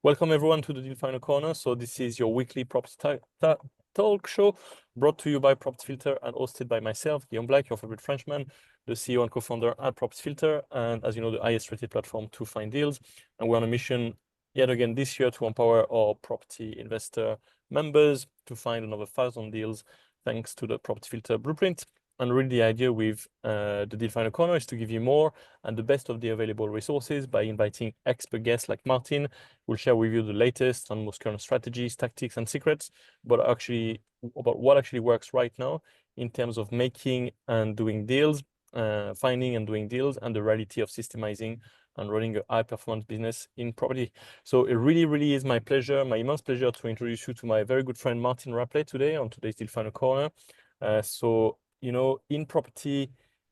Welcome everyone to the Deal Finder Corner. So this is your weekly property talk show brought to you by Property Filter and hosted by myself, Guillaume Black, your favorite Frenchman, the CEO and co-founder at Property Filter, and as you know, the highest rated platform to find deals. And we're on a mission yet again this year to empower our property investor members to find another 1,000 deals thanks to the Property Filter blueprint. And really the idea with the Deal Finder Corner is to give you more and the best of the available resources by inviting expert guests like Martin. We'll share with you the latest and most current strategies, tactics, and secrets, but actually about what actually works right now in terms of making and doing deals, finding and doing deals, and the reality of systemizing and running a high-performance business in property. So it really, really is my pleasure, my immense pleasure to introduce you to my very good friend Martin Rapley today on today's Deal Finder Corner. So you know, in property,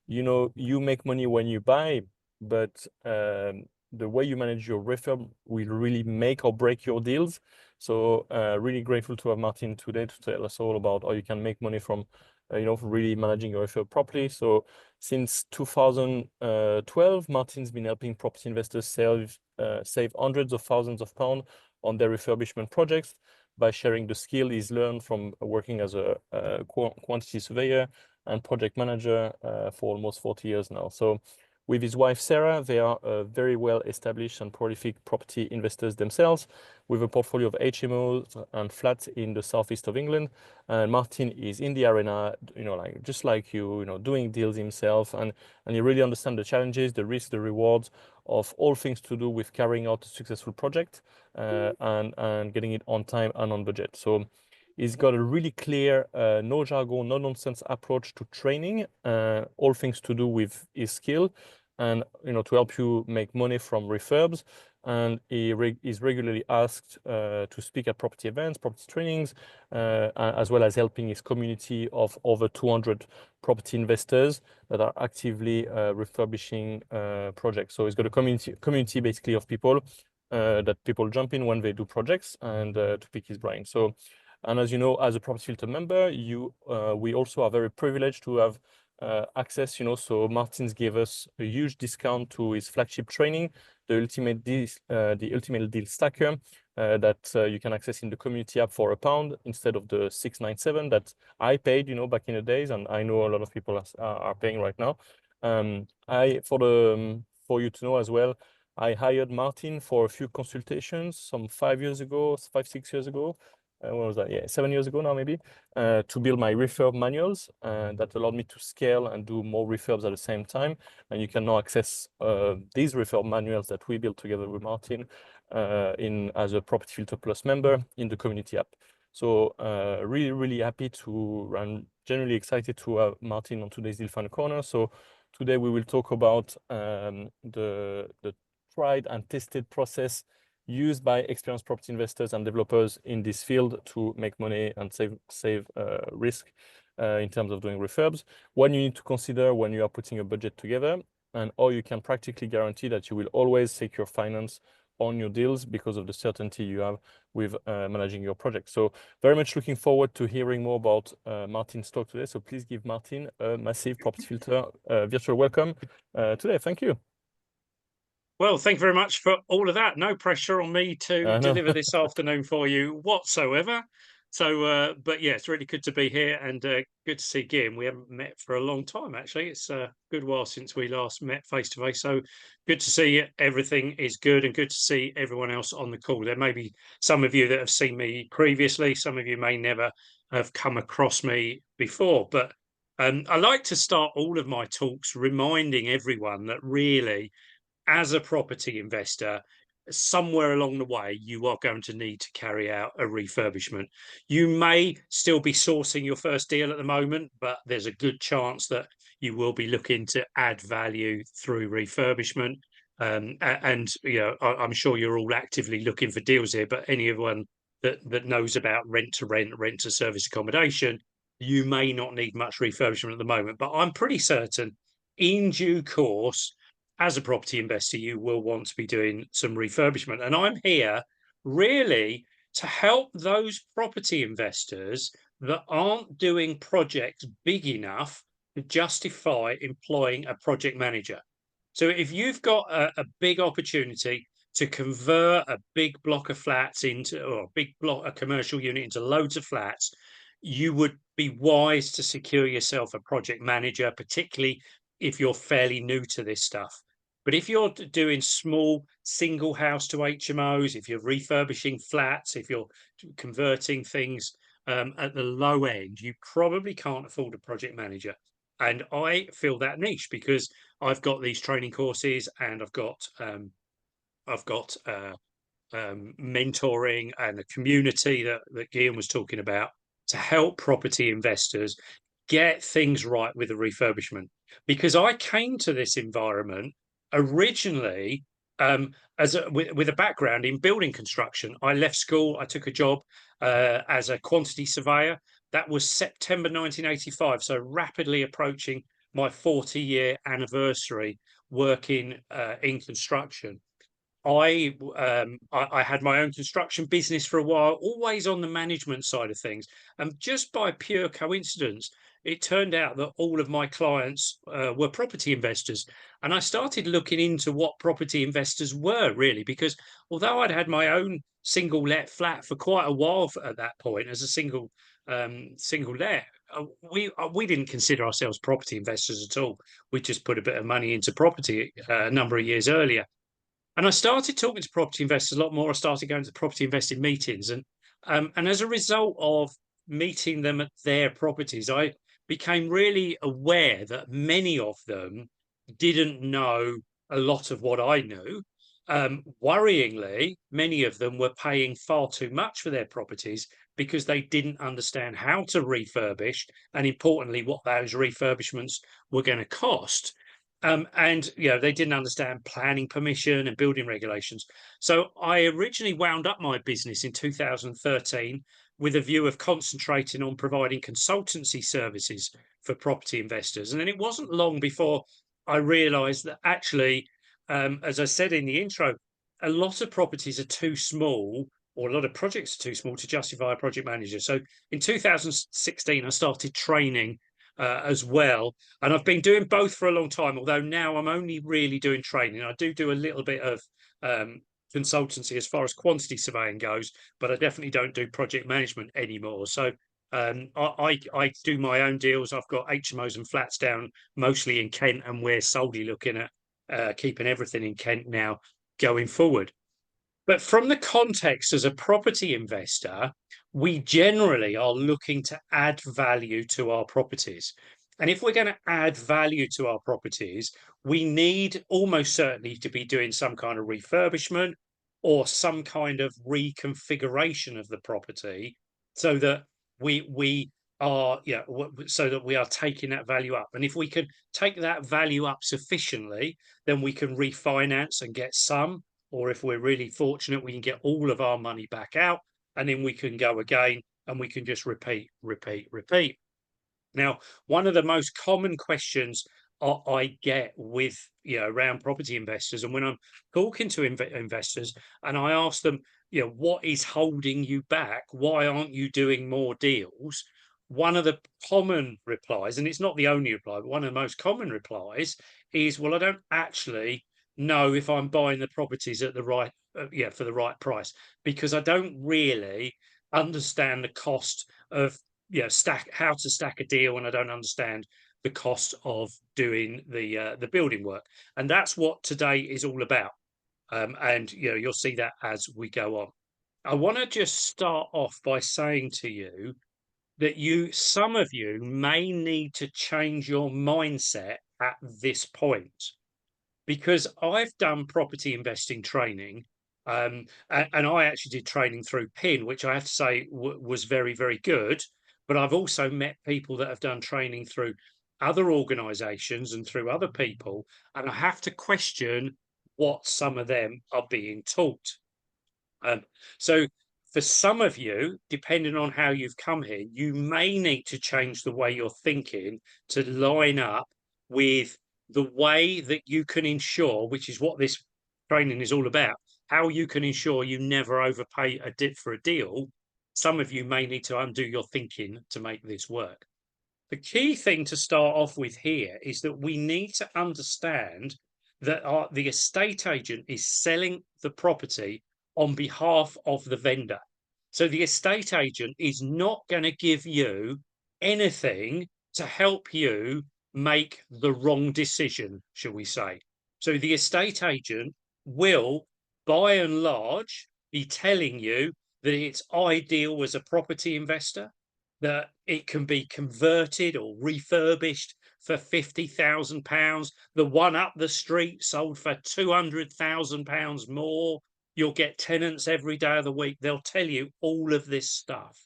you know, you make money when you buy, but the way you manage your refurb will really make or break your deals. So really grateful to have Martin today to tell us all about how you can make money from, you know, really managing your refurb properly. So since 2012, Martin's been helping property investors save hundreds of thousands of pounds on their refurbishment projects by sharing the skill he's learned from working as a quantity surveyor and project manager for almost 40 years now. So with his wife, Sarah, they are very well established and prolific property investors themselves with a portfolio of HMOs and flats in the southeast of England. And Martin is in the arena, you know, like just like you know, doing deals himself, and he really understands the challenges, the risks, the rewards of all things to do with carrying out a successful project and getting it on time and on budget. So he's got a really clear, no jargon, no nonsense approach to training, all things to do with his skill, and you know, to help you make money from refurbs. And he is regularly asked to speak at property events, property trainings, as well as helping his community of over 200 property investors that are actively refurbishing projects. So he's got a community basically of people that people jump in when they do projects and to pick his brain. So. And as you know, as a Property Filter member, we also are very privileged to have access, you know, so Martin's gave us a huge discount to his flagship training, the Ultimate Deal Stacker, that you can access in the community app for £1 instead of the $697 that I paid, you know, back in the days, and I know a lot of people are paying right now. For you to know as well, I hired Martin for a few consultations some 6 years ago. When was that? Yeah, 7 years ago now, maybe, to build my refurb manuals that allowed me to scale and do more refurbs at the same time. And you can now access these refurb manuals that we built together with Martin as a Property Filter Plus member in the community app. So really, really happy to, and generally excited to have Martin on today's Deal Finder Corner. So today we will talk about the tried and tested process used by experienced property investors and developers in this field to make money and save risk in terms of doing refurbs. What you need to consider when you are putting a budget together, and how you can practically guarantee that you will always secure finance on your deals because of the certainty you have with managing your project. So very much looking forward to hearing more about Martin's talk today. So please give Martin a massive Property Filter virtual welcome today. Thank you. Well, thank you very much for all of that. No pressure on me to deliver this afternoon for you whatsoever. So, but yeah, it's really good to be here and good to see Guillaume. We haven't met for a long time, actually. It's a good while since we last met face to face. So good to see everything is good and good to see everyone else on the call. There may be some of you that have seen me previously. Some of you may never have come across me before, but I like to start all of my talks reminding everyone that really, as a property investor, somewhere along the way, you are going to need to carry out a refurbishment. You may still be sourcing your first deal at the moment, but there's a good chance that you will be looking to add value through refurbishment. And you know, I'm sure you're all actively looking for deals here, but anyone that knows about rent to rent, rent to service accommodation, you may not need much refurbishment at the moment. But I'm pretty certain in due course, as a property investor, you will want to be doing some refurbishment. And I'm here really to help those property investors that aren't doing projects big enough to justify employing a project manager. So if you've got a big opportunity to convert a big block of flats into, or a commercial unit into loads of flats, you would be wise to secure yourself a project manager, particularly if you're fairly new to this stuff. But if you're doing small single house to HMOs, if you're refurbishing flats, if you're converting things at the low end, you probably can't afford a project manager. And I fill that niche because I've got these training courses, and I've got mentoring and a community that Guillaume was talking about to help property investors get things right with the refurbishment. Because I came to this environment originally with a background in building construction. I left school, I took a job as a quantity surveyor. That was September 1985, so rapidly approaching my 40-year anniversary working in construction. I had my own construction business for a while, always on the management side of things. And just by pure coincidence, it turned out that all of my clients were property investors. And I started looking into what property investors were really, because although I'd had my own single let flat for quite a while at that point as a single let, we didn't consider ourselves property investors at all. We just put a bit of money into property a number of years earlier. And I started talking to property investors a lot more. I started going to property investing meetings, and as a result of meeting them at their properties, I became really aware that many of them didn't know a lot of what I knew. Worryingly, many of them were paying far too much for their properties because they didn't understand how to refurbish, and importantly, what those refurbishments were going to cost. And they didn't understand planning permission and building regulations. So I originally wound up my business in 2013 with a view of concentrating on providing consultancy services for property investors. And then it wasn't long before I realized that actually, as I said in the intro, a lot of properties are too small, or a lot of projects are too small to justify a project manager. So in 2016, I started training as well. And I've been doing both for a long time, although now I'm only really doing training. I do a little bit of consultancy as far as quantity surveying goes, but I definitely don't do project management anymore. So I do my own deals. I've got HMOs and flats down mostly in Kent, and we're solely looking at keeping everything in Kent now going forward. But from the context as a property investor, we generally are looking to add value to our properties. And if we're going to add value to our properties, we need almost certainly to be doing some kind of refurbishment or some kind of reconfiguration of the property so that we are, so that we are taking that value up. And if we can take that value up sufficiently, then we can refinance and get some, or if we're really fortunate, we can get all of our money back out, and then we can go again and we can just repeat. Now, one of the most common questions I get with around property investors, and when I'm talking to investors and I ask them, what is holding you back? Why aren't you doing more deals? One of the common replies, and it's not the only reply, but one of the most common replies is, well, I don't actually know if I'm buying the properties at the right, for the right price, because I don't really understand the cost of how to stack a deal, and I don't understand the cost of doing the building work. And that's what today is all about. And you'll see that as we go on. I want to just start off by saying to you that some of you may need to change your mindset at this point, because I've done property investing training, and I actually did training through PIN, which I have to say was very, very good. But I've also met people that have done training through other organizations and through other people, and I have to question what some of them are being taught. So for some of you, depending on how you've come here, you may need to change the way you're thinking to line up with the way that you can ensure, which is what this training is all about, how you can ensure you never overpay for a deal. Some of you may need to undo your thinking to make this work. The key thing to start off with here is that we need to understand that the estate agent is selling the property on behalf of the vendor. So the estate agent is not going to give you anything to help you make the wrong decision, shall we say. So the estate agent will, by and large, be telling you that it's ideal as a property investor, that it can be converted or refurbished for £50,000. The one up the street sold for £200,000 more. You'll get tenants every day of the week. They'll tell you all of this stuff.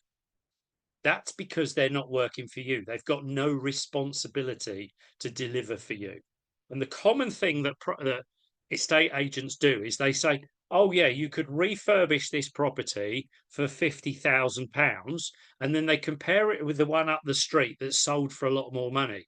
That's because they're not working for you. They've got no responsibility to deliver for you. And the common thing that estate agents do is they say, oh, yeah, you could refurbish this property for £50,000. And then they compare it with the one up the street that's sold for a lot more money.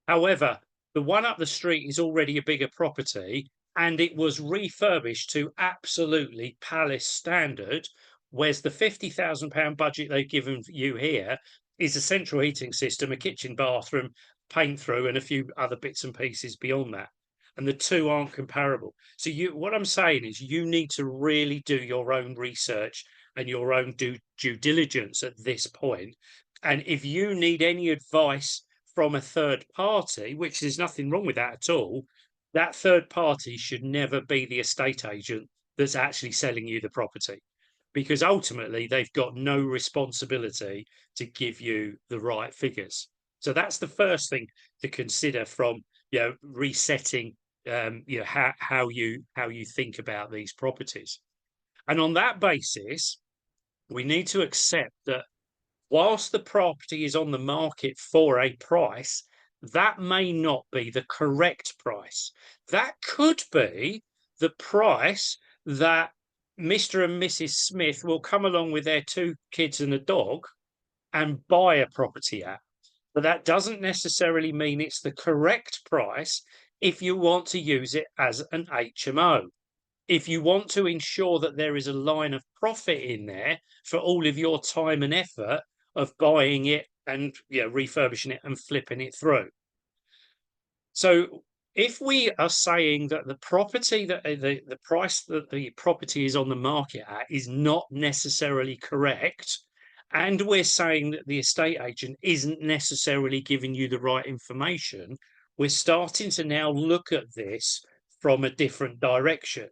However, the one up the street is already a bigger property and it was refurbished to absolutely palace standard, whereas the £50,000 budget they've given you here is a central heating system, a kitchen, bathroom, paint through, and a few other bits and pieces beyond that. And the two aren't comparable. So what I'm saying is you need to really do your own research and your own due diligence at this point. And if you need any advice from a third party, which there's nothing wrong with that at all, that third party should never be the estate agent that's actually selling you the property, because ultimately they've got no responsibility to give you the right figures. So that's the first thing to consider from resetting how you think about these properties. And on that basis, we need to accept that whilst the property is on the market for a price, that may not be the correct price. That could be the price that Mr. and Mrs. Smith will come along with their 2 kids and a dog and buy a property at. But that doesn't necessarily mean it's the correct price if you want to use it as an HMO. If you want to ensure that there is a line of profit in there for all of your time and effort of buying it and refurbishing it and flipping it through. So if we are saying that the property that the price that the property is on the market at is not necessarily correct, and we're saying that the estate agent isn't necessarily giving you the right information, we're starting to now look at this from a different direction.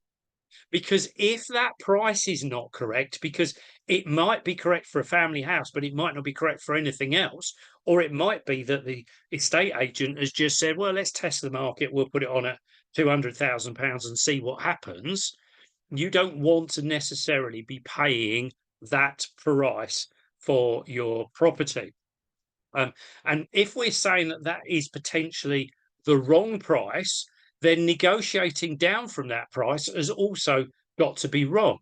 Because if that price is not correct, because it might be correct for a family house, but it might not be correct for anything else, or it might be that the estate agent has just said, well, let's test the market, we'll put it on at £200,000 and see what happens. You don't want to necessarily be paying that price for your property. And if we're saying that that is potentially the wrong price, then negotiating down from that price has also got to be wrong.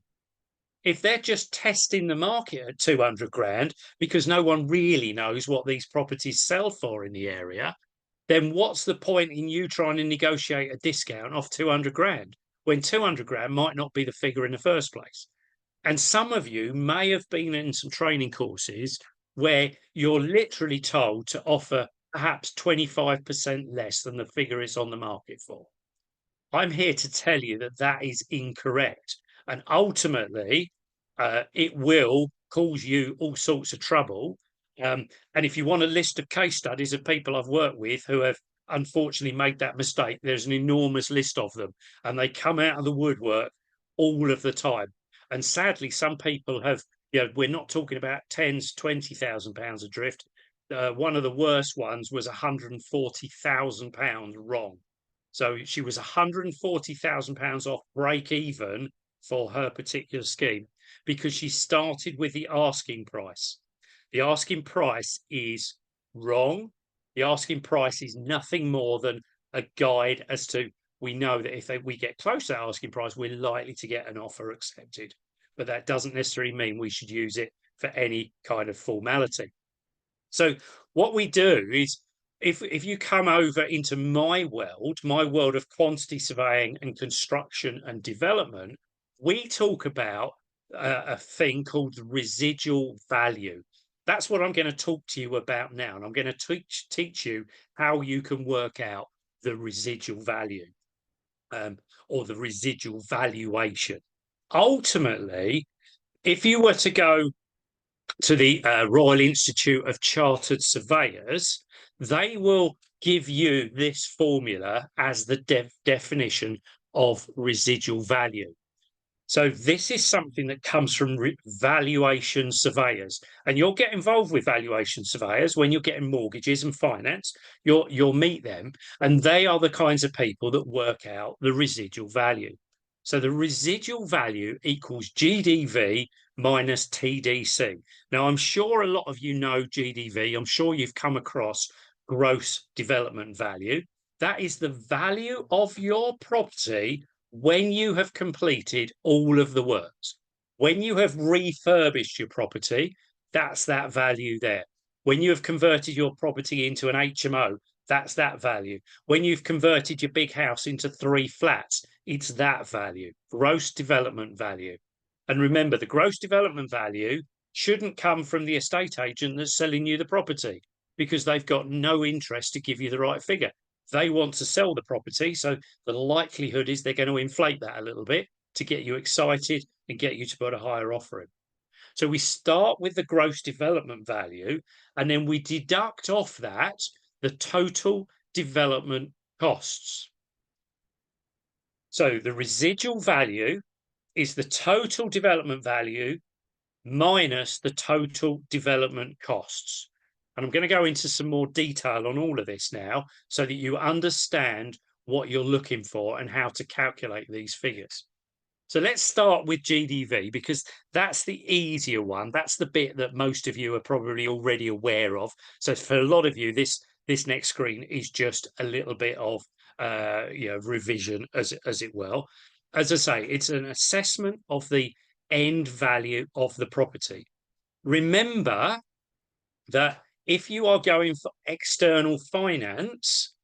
If they're just testing the market at 200 grand because no one really knows what these properties sell for in the area, then what's the point in you trying to negotiate a discount off 200 grand when 200 grand might not be the figure in the first place? And some of you may have been in some training courses where you're literally told to offer perhaps 25% less than the figure it's on the market for. I'm here to tell you that that is incorrect. And ultimately, it will cause you all sorts of trouble. And if you want a list of case studies of people I've worked with who have unfortunately made that mistake, there's an enormous list of them. And they come out of the woodwork all of the time. And sadly, some people have, we're not talking about tens, £20,000 adrift. One of the worst ones was £140,000 wrong. So she was £140,000 off break even for her particular scheme because she started with the asking price. The asking price is wrong. The asking price is nothing more than a guide as to, we know that if we get close to that asking price, we're likely to get an offer accepted. But that doesn't necessarily mean we should use it for any kind of formality. So what we do is, if you come over into my world of quantity surveying and construction and development, we talk about a thing called residual value. That's what I'm going to talk to you about now. And I'm going to teach you how you can work out the residual value. or the residual valuation. Ultimately, if you were to go to the Royal Institute of Chartered Surveyors, they will give you this formula as the definition of residual value. So this is something that comes from valuation surveyors, and you'll get involved with valuation surveyors when you're getting mortgages and finance. You'll meet them, and they are the kinds of people that work out the residual value. So the residual value equals GDV minus TDC. Now, I'm sure a lot of you know GDV. I'm sure you've come across gross development value. That is the value of your property when you have completed all of the works. When you have refurbished your property, that's that value there. When you have converted your property into an HMO, that's that value. When you've converted your big house into 3 flats, it's that value, gross development value. And remember, the gross development value shouldn't come from the estate agent that's selling you the property, because they've got no interest to give you the right figure. They want to sell the property, so the likelihood is they're going to inflate that a little bit to get you excited and get you to put a higher offer in. So we start with the gross development value, and then we deduct off that the total development costs. So the residual value is the total development value minus the total development costs. And I'm going to go into some more detail on all of this now so that you understand what you're looking for and how to calculate these figures. So let's start with GDV, because that's the easier one. That's the bit that most of you are probably already aware of. So for a lot of you, this next screen is just a little bit of revision, as it will. As I say, it's an assessment of the end value of the property. Remember that if you are going for external finance,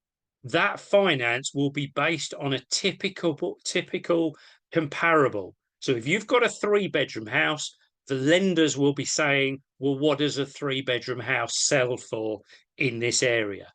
that finance will be based on a typical comparable. So if you've got a 3-bedroom house, the lenders will be saying, well, what does a 3-bedroom house sell for in this area?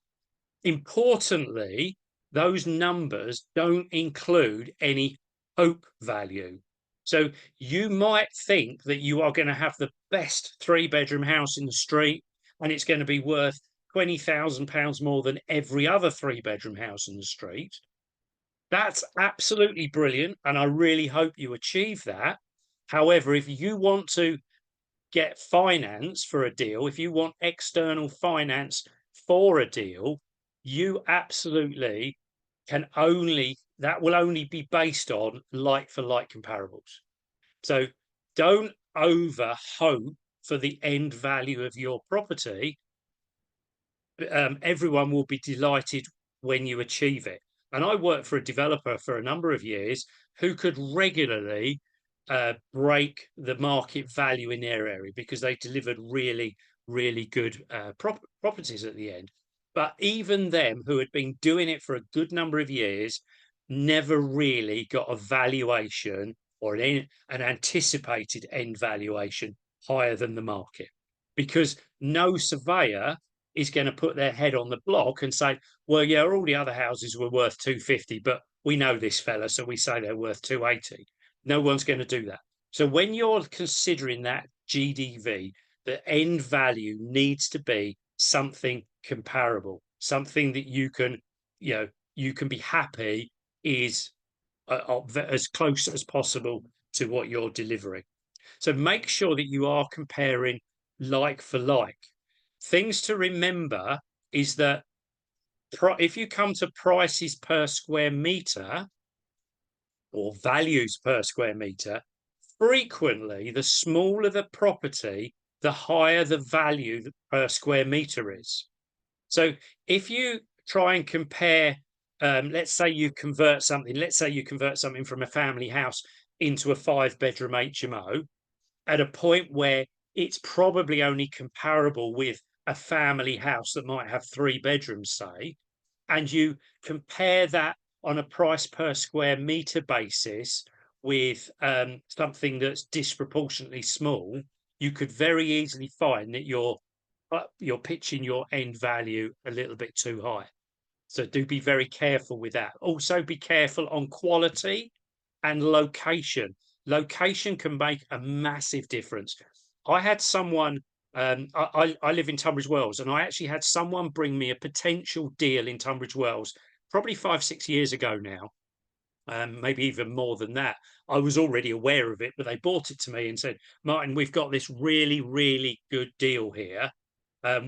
Importantly, those numbers don't include any hope value. So you might think that you are going to have the best 3-bedroom house in the street, and it's going to be worth £20,000 more than every other 3-bedroom house in the street. That's absolutely brilliant, and I really hope you achieve that. However, if you want to get finance for a deal, if you want external finance for a deal, you absolutely can that will only be based on like-for-like comparables. So don't over hope for the end value of your property. Everyone will be delighted when you achieve it. And I worked for a developer for a number of years who could regularly break the market value in their area because they delivered really, really good properties at the end. But even them, who had been doing it for a good number of years, never really got a valuation or an anticipated end valuation higher than the market, because no surveyor is going to put their head on the block and say, well, yeah, all the other houses were worth 250, but we know this fella, so we say they're worth 280. No one's going to do that. So when you're considering that GDV, the end value needs to be something comparable, something that you can be happy is as close as possible to what you're delivering. So make sure that you are comparing like for like. Things to remember is that if you come to prices per square meter or values per square meter, frequently the smaller the property, the higher the value per square meter is. So if you try and compare, let's say you convert something from a family house into a 5-bedroom HMO at a point where it's probably only comparable with a family house that might have 3 bedrooms, say, and you compare that on a price per square meter basis with something that's disproportionately small, you could very easily find that you're pitching your end value a little bit too high. So do be very careful with that. Also be careful on quality and location. Location can make a massive difference. I had someone, I live in Tunbridge Wells, and I actually had someone bring me a potential deal in Tunbridge Wells probably 5, 6 years ago now, maybe even more than that. I was already aware of it, but they brought it to me and said, Martin, we've got this really, really good deal here.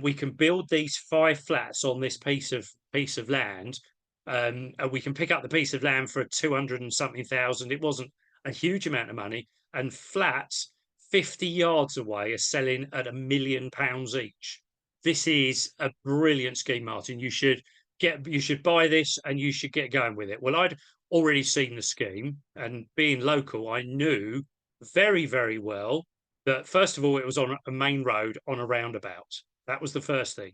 We can build these 5 flats on this piece of land. And we can pick up the piece of land for 200 and something thousand. It wasn't a huge amount of money. And flats 50 yards away are selling at £1 million each. This is a brilliant scheme, Martin. You should buy this and you should get going with it. Well, I'd already seen the scheme, and being local, I knew very, very well that first of all, it was on a main road on a roundabout. That was the first thing.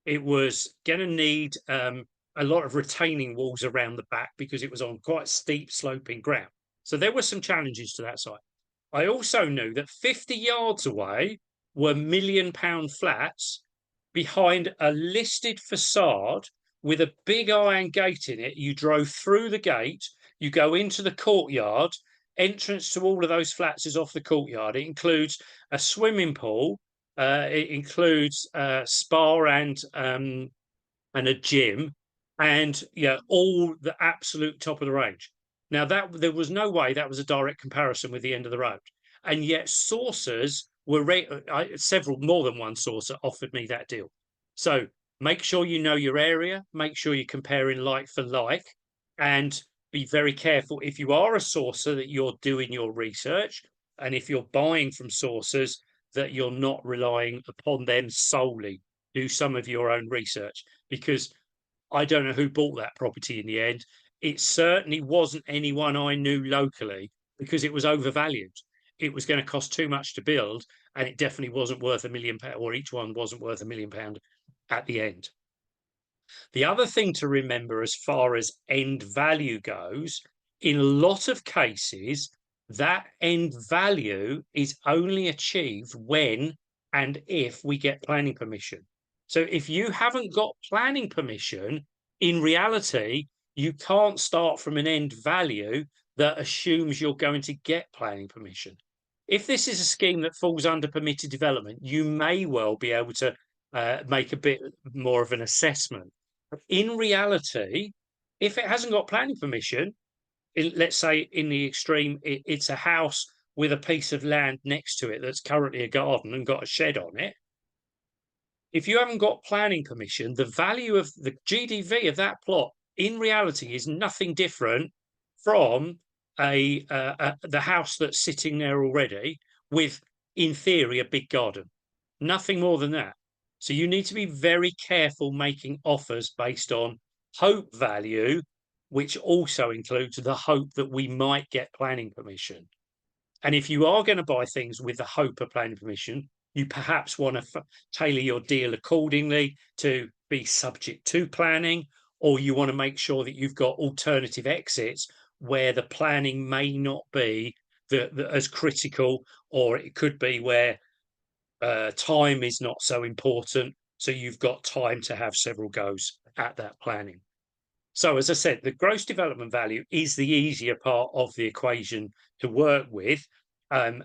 It was going to need a lot of retaining walls around the back because it was on quite steep sloping ground. So there were some challenges to that site. I also knew that 50 yards away were £1 million flats behind a listed facade with a big iron gate in it. You drove through the gate, you go into the courtyard. Entrance to all of those flats is off the courtyard. It includes a swimming pool, it includes spa and a gym, and yeah, all the absolute top of the range. Now that there was no way that was a direct comparison with the end of the road, and yet sources were several, more than one sourcer offered me that deal. So make sure you know your area, make sure you're comparing like for like, and be very careful if you are a sourcer that you're doing your research, and if you're buying from sources that you're not relying upon them solely. Do some of your own research, because I don't know who bought that property in the end. It certainly wasn't anyone I knew locally, because it was overvalued. It was going to cost too much to build, and it definitely wasn't worth £1 million, or each one wasn't worth £1 million at the end. The other thing to remember as far as end value goes, in a lot of cases, that end value is only achieved when and if we get planning permission. So if you haven't got planning permission, in reality, you can't start from an end value that assumes you're going to get planning permission. If this is a scheme that falls under permitted development, you may well be able to make a bit more of an assessment. In reality, if it hasn't got planning permission, let's say in the extreme, it's a house with a piece of land next to it that's currently a garden and got a shed on it. If you haven't got planning permission, the value of the GDV of that plot in reality is nothing different from the house that's sitting there already with, in theory, a big garden. Nothing more than that. So you need to be very careful making offers based on hope value, which also includes the hope that we might get planning permission. And if you are going to buy things with the hope of planning permission, you perhaps want to tailor your deal accordingly to be subject to planning, or you want to make sure that you've got alternative exits where the planning may not be as critical, or it could be where time is not so important, so you've got time to have several goes at that planning. So as I said, the gross development value is the easier part of the equation to work with. And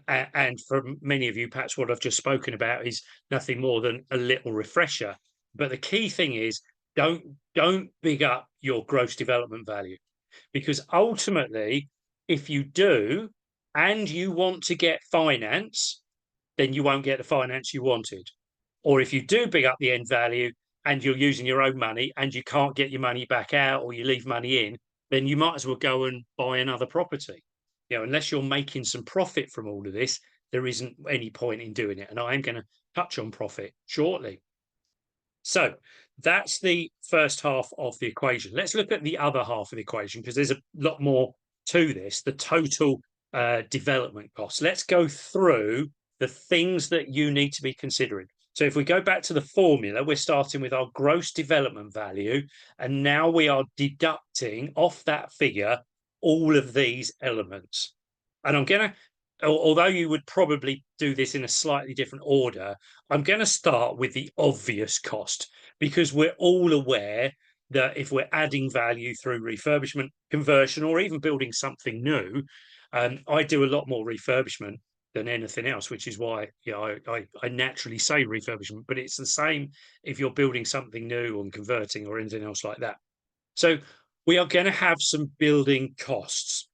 for many of you, perhaps what I've just spoken about is nothing more than a little refresher. But the key thing is don't big up your gross development value, because ultimately, if you do and you want to get finance, then you won't get the finance you wanted. Or if you do big up the end value and you're using your own money and you can't get your money back out, or you leave money in, then you might as well go and buy another property. You know, unless you're making some profit from all of this, there isn't any point in doing it. And I'm going to touch on profit shortly. So that's the first half of the equation. Let's look at the other half of the equation, because there's a lot more to this, the total development costs. Let's go through the things that you need to be considering. So if we go back to the formula, we're starting with our gross development value, and now we are deducting off that figure all of these elements. And I'm going to, although you would probably do this in a slightly different order, I'm going to start with the obvious cost, because we're all aware that if we're adding value through refurbishment, conversion, or even building something new, I do a lot more refurbishment than anything else, which is why I naturally say refurbishment, but it's the same if you're building something new and converting or anything else like that. So we are going to have some building costs.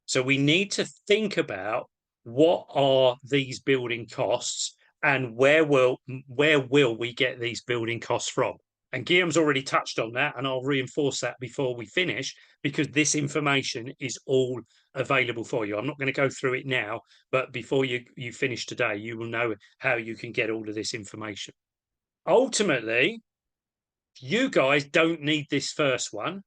So we need to think about what are these building costs and where will we get these building costs from? And Guillaume's already touched on that, and I'll reinforce that before we finish, because this information is all available for you. I'm not going to go through it now, but before you finish today, you will know how you can get all of this information. Ultimately, you guys don't need this first one,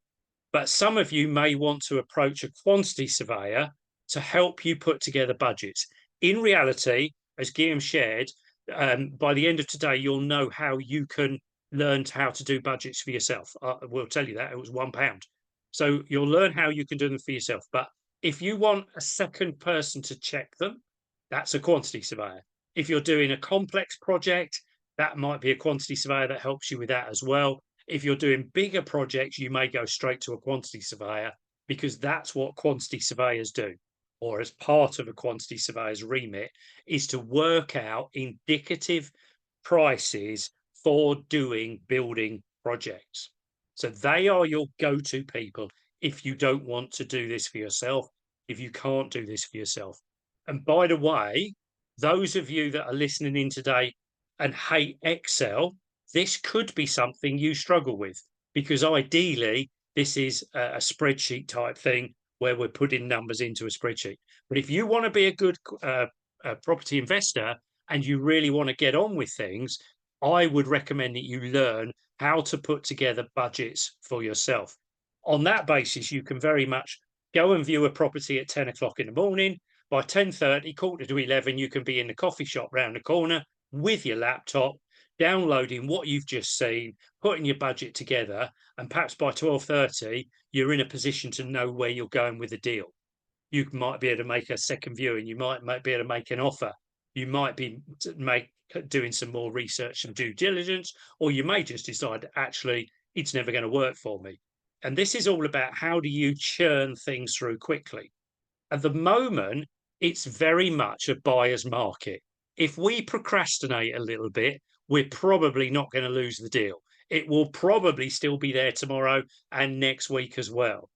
but some of you may want to approach a quantity surveyor to help you put together budgets. In reality, as Guillaume shared, by the end of today, you'll know how you can learn how to do budgets for yourself. We'll tell you that it was £1. So you'll learn how you can do them for yourself. But if you want a second person to check them, that's a quantity surveyor. If you're doing a complex project, that might be a quantity surveyor that helps you with that as well. If you're doing bigger projects, you may go straight to a quantity surveyor, because that's what quantity surveyors do, or as part of a quantity surveyor's remit, is to work out indicative prices for doing building projects. So they are your go-to people if you don't want to do this for yourself, if you can't do this for yourself. And by the way, those of you that are listening in today and hate Excel, this could be something you struggle with, because ideally this is a spreadsheet type thing where we're putting numbers into a spreadsheet. But if you want to be a good property investor and you really want to get on with things, I would recommend that you learn how to put together budgets for yourself. On that basis, you can very much go and view a property at 10 o'clock in the morning. By 10:30, quarter to 11, you can be in the coffee shop round the corner with your laptop, downloading what you've just seen, putting your budget together, and perhaps by 12:30, you're in a position to know where you're going with the deal. You might be able to make a second viewing, you might be able to make an offer, you might be doing some more research and due diligence, or you may just decide, actually, it's never going to work for me. And this is all about how do you churn things through quickly. At the moment, it's very much a buyer's market. If we procrastinate a little bit, we're probably not going to lose the deal. It will probably still be there tomorrow and next week as well.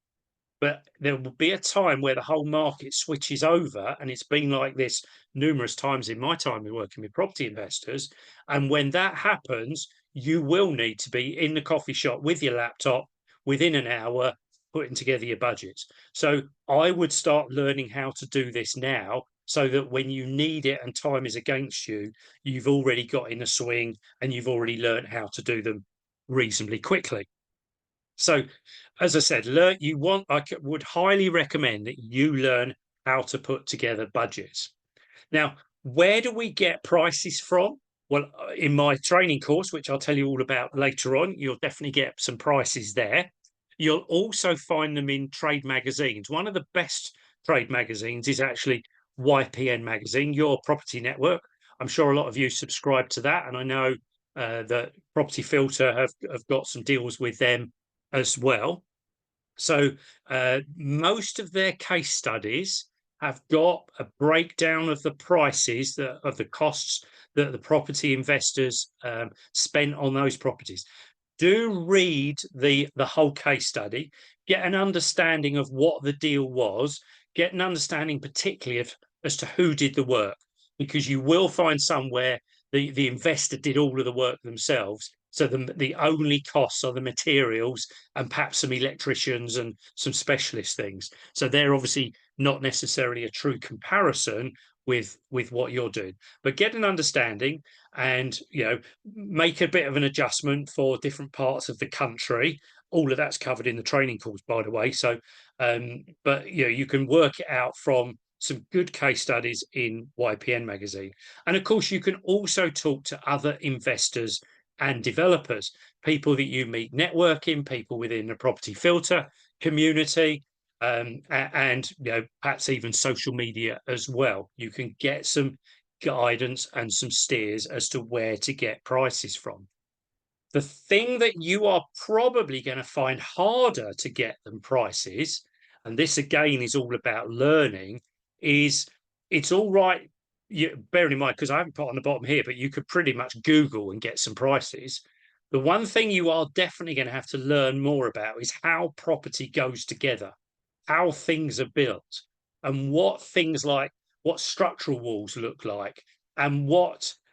But there will be a time where the whole market switches over, and it's been like this numerous times in my time working with property investors. And when that happens, you will need to be in the coffee shop with your laptop within an hour, putting together your budgets. So I would start learning how to do this now, so that when you need it and time is against you, you've already got in a swing and you've already learned how to do them reasonably quickly. So, as I said, I would highly recommend that you learn how to put together budgets. Now, where do we get prices from? Well, in my training course, which I'll tell you all about later on, you'll definitely get some prices there. You'll also find them in trade magazines. One of the best trade magazines is actually YPN magazine, Your Property Network. I'm sure a lot of you subscribe to that, and I know that Property Filter have got some deals with them as well. So most of their case studies have got a breakdown of the prices, of the costs that the property investors spent on those properties. Do read the whole case study, get an understanding of what the deal was, get an understanding particularly as to who did the work, because you will find somewhere the investor did all of the work themselves. So the only costs are the materials and perhaps some electricians and some specialist things. So they're obviously not necessarily a true comparison with what you're doing, but get an understanding and make a bit of an adjustment for different parts of the country. All of that's covered in the training course, by the way. So but you can work it out from some good case studies in YPN magazine. And of course, you can also talk to other investors and developers, people that you meet networking, people within the Property Filter community, and perhaps even social media as well. You can get some guidance and some steers as to where to get prices from. The thing that you are probably going to find harder to get than prices, and this again is all about learning, is it's all right. Bearing in mind, because I haven't put on the bottom here, but you could pretty much Google and get some prices. The one thing you are definitely going to have to learn more about is how property goes together, how things are built, and what things like what structural walls look like, and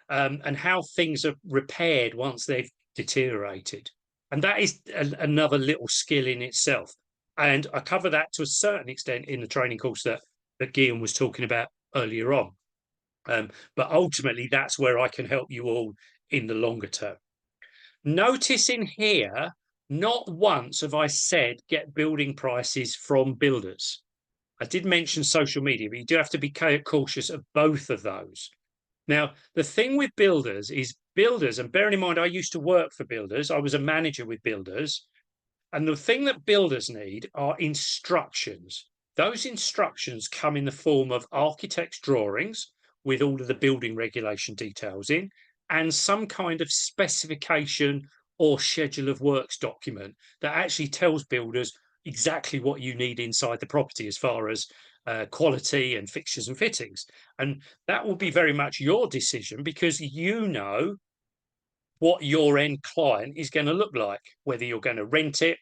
and how things are repaired once they've deteriorated. And that is another little skill in itself. And I cover that to a certain extent in the training course that Guillaume was talking about earlier on. But ultimately, that's where I can help you all in the longer term. Notice in here, not once have I said get building prices from builders. I did mention social media, but you do have to be cautious of both of those. Now, the thing with builders is builders, and bearing in mind, I used to work for builders. I was a manager with builders. And the thing that builders need are instructions. Those instructions come in the form of architect's drawings with all of the building regulation details in, and some kind of specification or schedule of works document that actually tells builders exactly what you need inside the property as far as quality and fixtures and fittings. And that will be very much your decision, because you know what your end client is going to look like, whether you're going to rent it,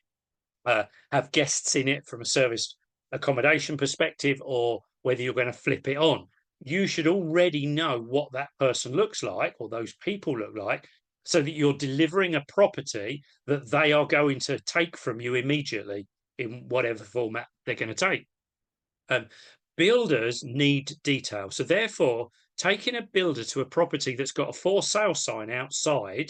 have guests in it from a serviced accommodation perspective, or whether you're going to flip it on. You should already know what that person looks like, or those people look like, so that you're delivering a property that they are going to take from you immediately in whatever format they're going to take. Builders need detail. So therefore, taking a builder to a property that's got a for sale sign outside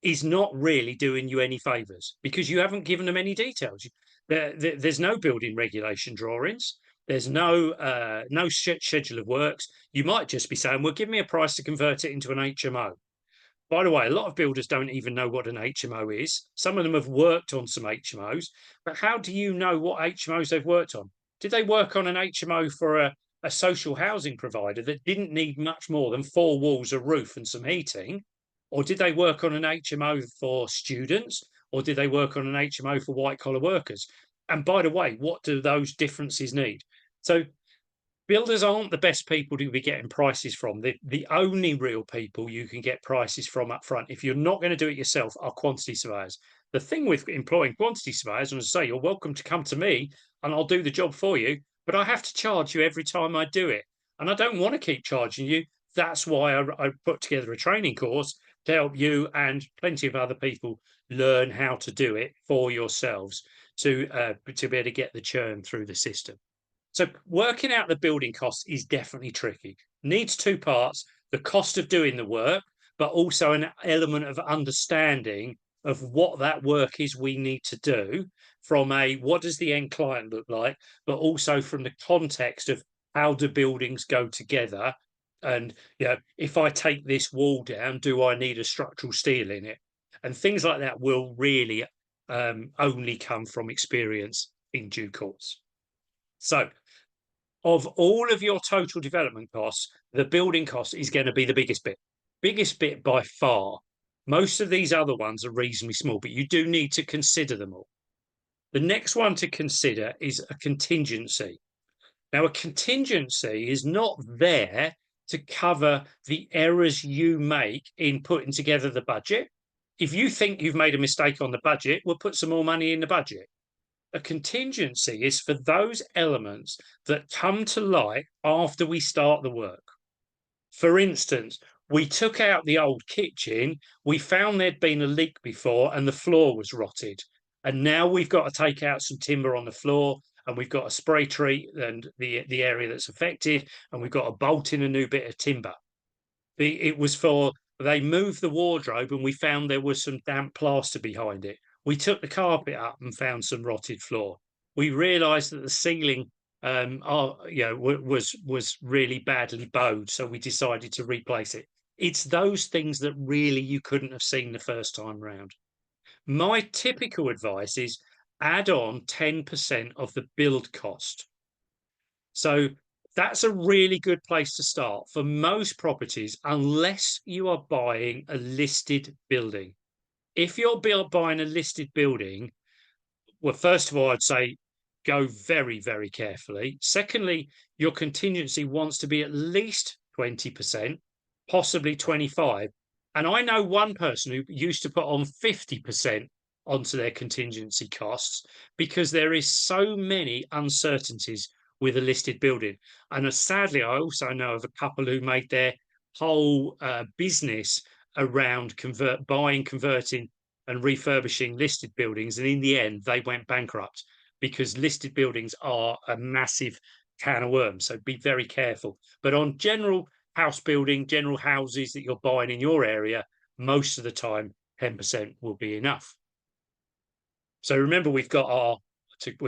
is not really doing you any favors, because you haven't given them any details. There's no building regulation drawings. There's no schedule of works. You might just be saying, well, give me a price to convert it into an HMO. By the way, a lot of builders don't even know what an HMO is. Some of them have worked on some HMOs, but how do you know what HMOs they've worked on? Did they work on an HMO for a social housing provider that didn't need much more than 4 walls, a roof, and some heating? Or did they work on an HMO for students? Or did they work on an HMO for white collar workers? And by the way, what do those differences need? So builders aren't the best people to be getting prices from. The only real people you can get prices from up front, if you're not going to do it yourself, are quantity surveyors. The thing with employing quantity surveyors, and as I say, you're welcome to come to me and I'll do the job for you, but I have to charge you every time I do it. And I don't want to keep charging you. That's why I put together a training course to help you and plenty of other people learn how to do it for yourselves to be able to get the churn through the system. So working out the building cost is definitely tricky. Needs 2 parts: the cost of doing the work, but also an element of understanding of what that work is we need to do, from a what does the end client look like, but also from the context of how do buildings go together. And if I take this wall down, do I need a structural steel in it? And things like that will really only come from experience in due course. So of all of your total development costs, the building cost is going to be the biggest bit by far. Most of these other ones are reasonably small, but you do need to consider them all. The next one to consider is a contingency. Now, a contingency is not there to cover the errors you make in putting together the budget. If you think you've made a mistake on the budget, we'll put some more money in the budget. A contingency is for those elements that come to light after we start the work. For instance, we took out the old kitchen, we found there'd been a leak before and the floor was rotted. And now we've got to take out some timber on the floor, and we've got to spray treat and the area that's affected, and we've got to bolt in a new bit of timber. They moved the wardrobe and we found there was some damp plaster behind it. We took the carpet up and found some rotted floor. We realised that the ceiling was really badly bowed, so we decided to replace it. It's those things that really you couldn't have seen the first time round. My typical advice is add on 10% of the build cost. So that's a really good place to start for most properties, unless you are buying a listed building. if you're buying a listed building, well, first of all, I'd say go very, very carefully. Secondly, your contingency wants to be at least 20%, possibly 25. And I know one person who used to put on 50% onto their contingency costs because there is so many uncertainties with a listed building. And sadly, I also know of a couple who made their whole business around buying, converting, and refurbishing listed buildings. And in the end, they went bankrupt because listed buildings are a massive can of worms. So be very careful. But on general house building, general houses that you're buying in your area, most of the time, 10% will be enough. So remember, we're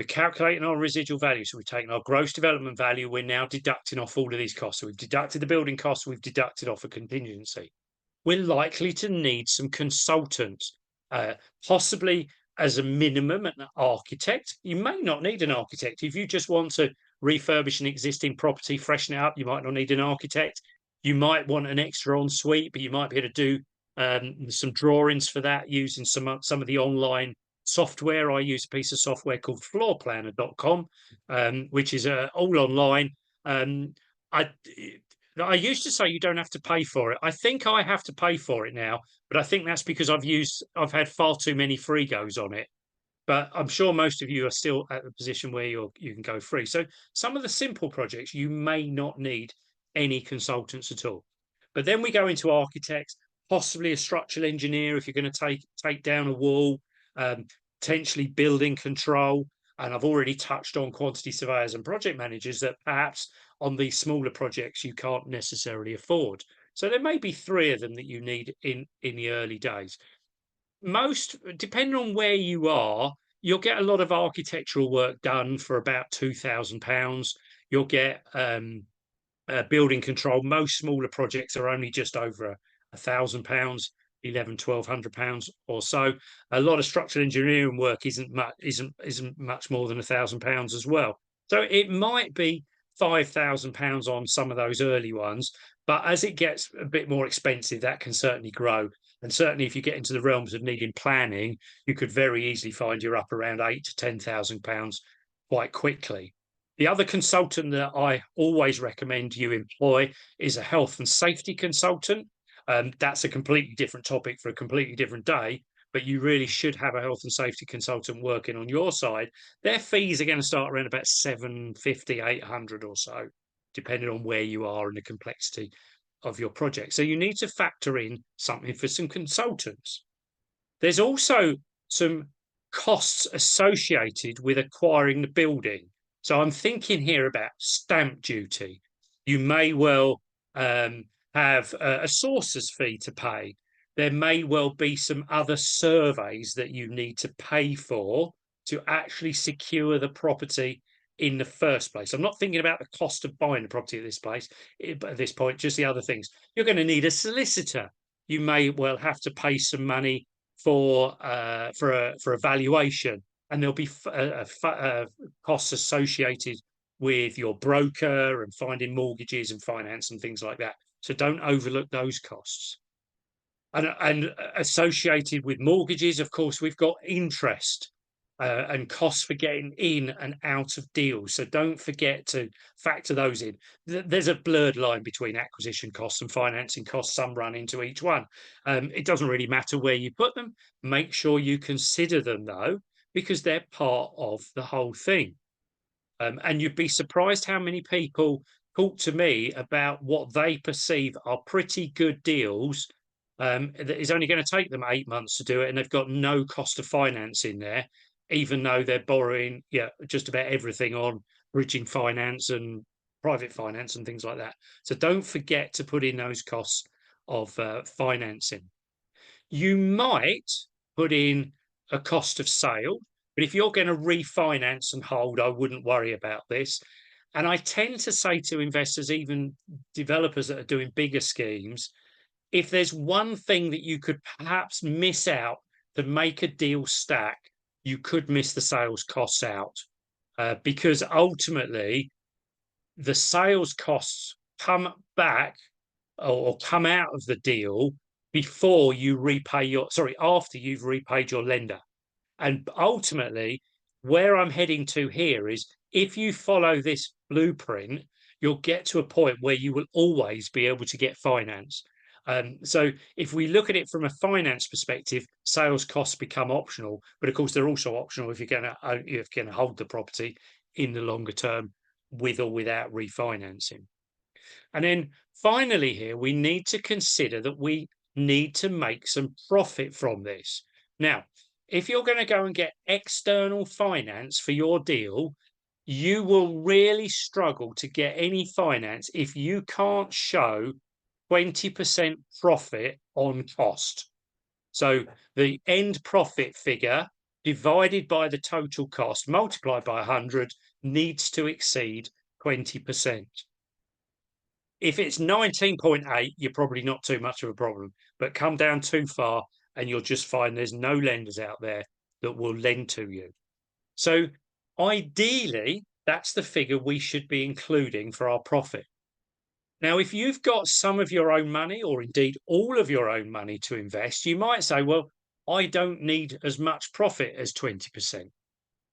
calculating our residual value. So we've taken our gross development value. We're now deducting off all of these costs. So we've deducted the building costs. We've deducted off a contingency. We're likely to need some consultants, possibly as a minimum an architect. You may not need an architect. If you just want to refurbish an existing property, freshen it up, you might not need an architect. You might want an extra ensuite, but you might be able to do some drawings for that using some of the online software. I use a piece of software called floorplanner.com, which is all online. I used to say you don't have to pay for it. I think I have to pay for it now, but I think that's because I've had far too many free goes on it. But I'm sure most of you are still at the position where you can go free. So some of the simple projects, you may not need any consultants at all. But then we go into architects, possibly a structural engineer if you're going to take down a wall, potentially building control. And I've already touched on quantity surveyors and project managers that perhaps on these smaller projects you can't necessarily afford. So there may be 3 of them that you need in the early days. Most, depending on where you are, you'll get a lot of architectural work done for about £2,000. You'll get building control. Most smaller projects are only just over £1,000, £1,100-1,200 or so. A lot of structural engineering work isn't much more than £1,000 as well. So it might be £5,000 on some of those early ones, but as it gets a bit more expensive, that can certainly grow. And certainly, if you get into the realms of needing planning, you could very easily find you're up around £8,000 to £10,000 quite quickly. The other consultant that I always recommend you employ is a health and safety consultant. That's a completely different topic for a completely different day, but you really should have a health and safety consultant working on your side. Their fees are going to start around about £750, £800 or so, depending on where you are and the complexity of your project. So you need to factor in something for some consultants. There's also some costs associated with acquiring the building. So I'm thinking here about stamp duty. You may well have a sources fee to pay. There may well be some other surveys that you need to pay for to actually secure the property in the first place. I'm not thinking about the cost of buying the property at this point, just the other things. You're going to need a solicitor. You may well have to pay some money for a valuation, and there'll be costs associated with your broker and finding mortgages and finance and things like that. So don't overlook those costs. And associated with mortgages, of course, we've got interest and costs for getting in and out of deals. So don't forget to factor those in. There's a blurred line between acquisition costs and financing costs. Some run into each one. It doesn't really matter where you put them. Make sure you consider them, though, because they're part of the whole thing. And you'd be surprised how many people talk to me about what they perceive are pretty good deals that is only going to take them 8 months to do it, and they've got no cost of finance in there, even though they're borrowing just about everything on bridging finance and private finance and things like that. So don't forget to put in those costs of financing. You might put in a cost of sale, but if you're going to refinance and hold, I wouldn't worry about this. And I tend to say to investors, even developers that are doing bigger schemes, if there's one thing that you could perhaps miss out to make a deal stack, you could miss the sales costs out, because ultimately the sales costs come back or come out of the deal before you repay your, sorry, after you've repaid your lender. And ultimately, where I'm heading to here is if you follow this blueprint, you'll get to a point where you will always be able to get finance. So if we look at it from a finance perspective, sales costs become optional, but of course they're also optional if you're going to hold the property in the longer term with or without refinancing. And then finally here, we need to consider that we need to make some profit from this. Now, if you're going to go and get external finance for your deal, you will really struggle to get any finance if you can't show 20% profit on cost. So the end profit figure divided by the total cost multiplied by 100 needs to exceed 20%. If it's 19.8, you're probably not too much of a problem, but come down too far and you'll just find there's no lenders out there that will lend to you. So ideally, that's the figure we should be including for our profit. Now, if you've got some of your own money or indeed all of your own money to invest, you might say, well, I don't need as much profit as 20%.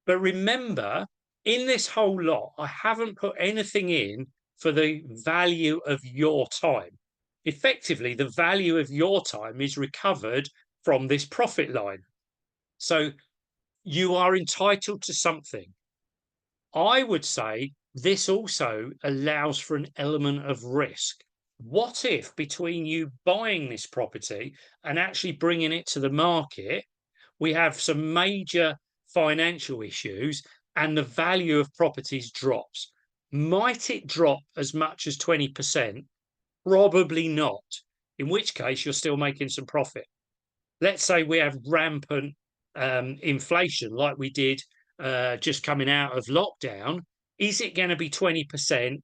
But remember, in this whole lot, I haven't put anything in for the value of your time. Effectively, the value of your time is recovered from this profit line. So you are entitled to something. I would say this also allows for an element of risk. What if between you buying this property and actually bringing it to the market, we have some major financial issues and the value of properties drops? Might it drop as much as 20%? Probably not, in which case you're still making some profit. Let's say we have rampant inflation like we did just coming out of lockdown. Is it going to be 20%?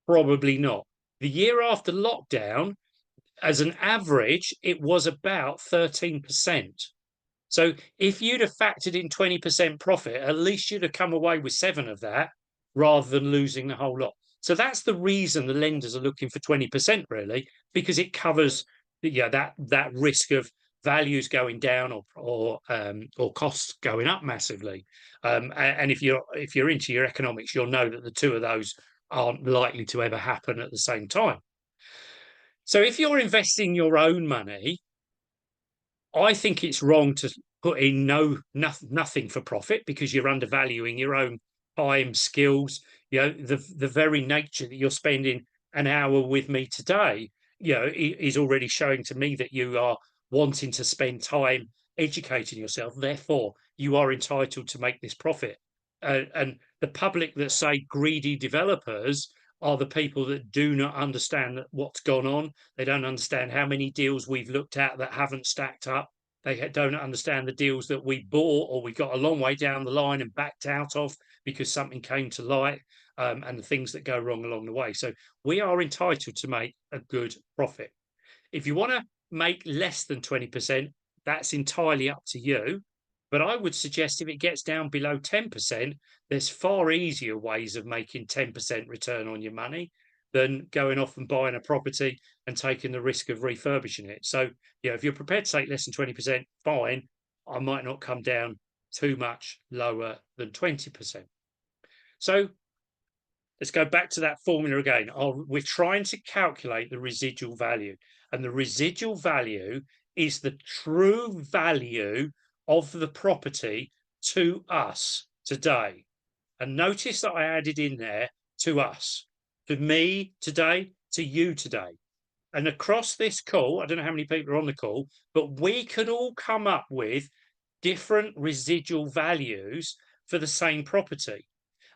Probably not. The year after lockdown, as an average, it was about 13%. So if you'd have factored in 20% profit, at least you'd have come away with 7 of that rather than losing the whole lot. So that's the reason the lenders are looking for 20%, really, because it covers that risk of values going down or costs going up massively. And if you're into your economics, you'll know that the two of those aren't likely to ever happen at the same time. So if you're investing your own money, I think it's wrong to put in nothing for profit because you're undervaluing your own time, skills, the very nature that you're spending an hour with me today, is already showing to me that you are wanting to spend time educating yourself. Therefore, you are entitled to make this profit. And the public that say greedy developers are the people that do not understand what's gone on. They don't understand how many deals we've looked at that haven't stacked up. They don't understand the deals that we bought or we got a long way down the line and backed out of because something came to light, and the things that go wrong along the way. So we are entitled to make a good profit. If you want to make less than 20%, that's entirely up to you. But I would suggest if it gets down below 10%, there's far easier ways of making 10% return on your money than going off and buying a property and taking the risk of refurbishing it. So, if you're prepared to take less than 20%, fine. I might not come down too much lower than 20%. So let's go back to that formula again. We're trying to calculate the residual value, and the residual value is the true value of the property to us today. And notice that I added in there to us, to me today, to you today. And across this call, I don't know how many people are on the call, but we could all come up with different residual values for the same property.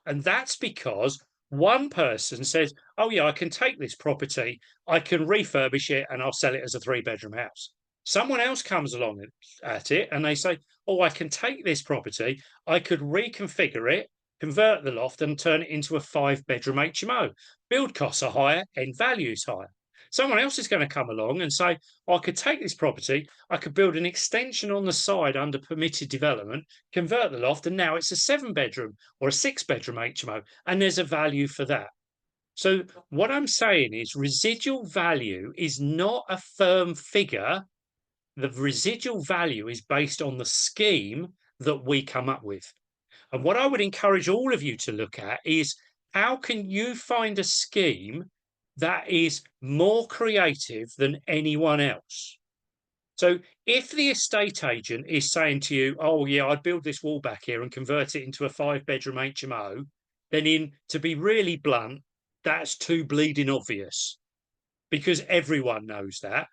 And that's because one person says, oh yeah, I can take this property, I can refurbish it and I'll sell it as a 3-bedroom house. Someone else comes along at it and they say, oh, I can take this property, I could reconfigure it, convert the loft and turn it into a 5-bedroom HMO. Build costs are higher, end value is higher. Someone else is going to come along and say, I could take this property, I could build an extension on the side under permitted development, convert the loft, and now it's a 7-bedroom or a 6-bedroom HMO, and there's a value for that. So what I'm saying is residual value is not a firm figure the residual value is based on the scheme that we come up with. And what I would encourage all of you to look at is, how can you find a scheme that is more creative than anyone else? So if the estate agent is saying to you, oh yeah, I'd build this wall back here and convert it into a 5-bedroom HMO, then to be really blunt, that's too bleeding obvious, because everyone knows that.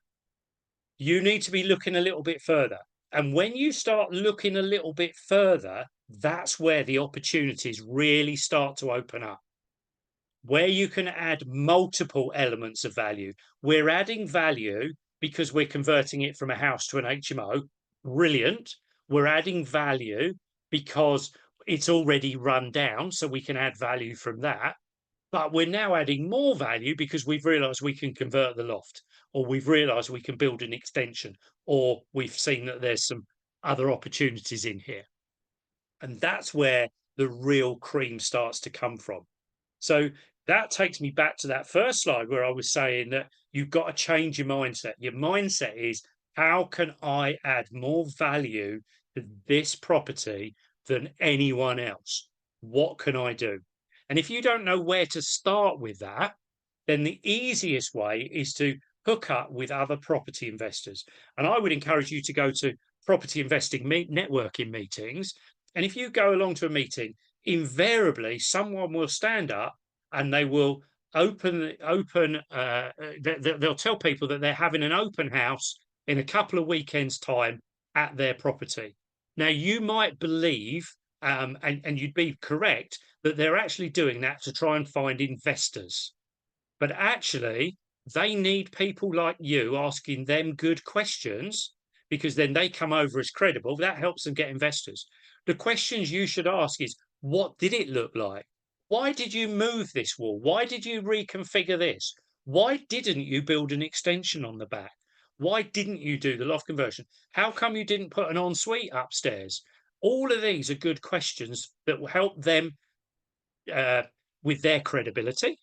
You need to be looking a little bit further. And when you start looking a little bit further, that's where the opportunities really start to open up, where you can add multiple elements of value. We're adding value because we're converting it from a house to an HMO. Brilliant. We're adding value because it's already run down, so we can add value from that. But we're now adding more value because we've realized we can convert the loft, or we've realized we can build an extension, or we've seen that there's some other opportunities in here. And that's where the real cream starts to come from. So that takes me back to that first slide where I was saying that you've got to change your mindset. Your mindset is, how can I add more value to this property than anyone else? What can I do? And if you don't know where to start with that, then the easiest way is to hook up with other property investors. And I would encourage you to go to property investing networking meetings. And if you go along to a meeting, invariably someone will stand up and they will they'll tell people that they're having an open house in a couple of weekends' time at their property. Now, you might believe, and you'd be correct, that they're actually doing that to try and find investors. But actually, they need people like you asking them good questions, because then they come over as credible. That helps them get investors. The questions you should ask is, what did it look like? Why did you move this wall? Why did you reconfigure this? Why didn't you build an extension on the back? Why didn't you do the loft conversion? How come you didn't put an ensuite upstairs? All of these are good questions that will help them with their credibility,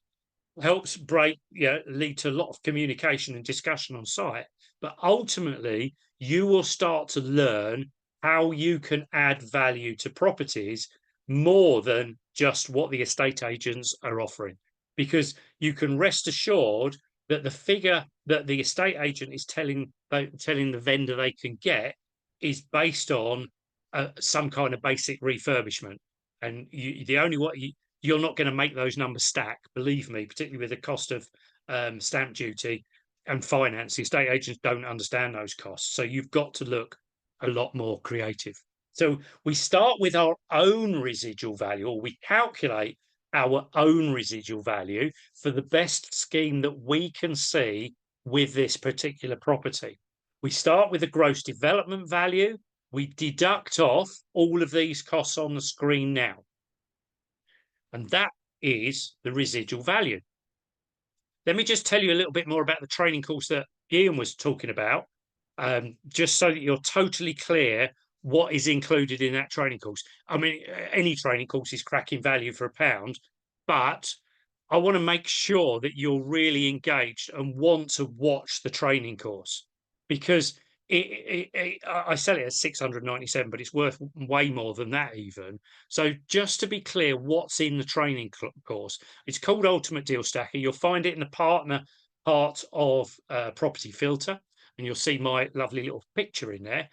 helps lead to a lot of communication and discussion on site. But ultimately, you will start to learn how you can add value to properties more than just what the estate agents are offering, because you can rest assured that the figure that the estate agent is telling the vendor they can get is based on some kind of basic refurbishment. And the only way you're not going to make those numbers stack, believe me, particularly with the cost of stamp duty and finance. The estate agents don't understand those costs. So you've got to look a lot more creative. So we start with our own residual value, or we calculate our own residual value for the best scheme that we can see with this particular property. We start with the gross development value. We deduct off all of these costs on the screen now. And that is the residual value. Let me just tell you a little bit more about the training course that Ian was talking about, just so that you're totally clear what is included in that training course. I mean, any training course is cracking value for £1, but I want to make sure that you're really engaged and want to watch the training course, because I sell it at 697, but it's worth way more than that even. So just to be clear, what's in the training course? It's called Ultimate Deal Stacker. You'll find it in the partner part of Property Filter, and you'll see my lovely little picture in there.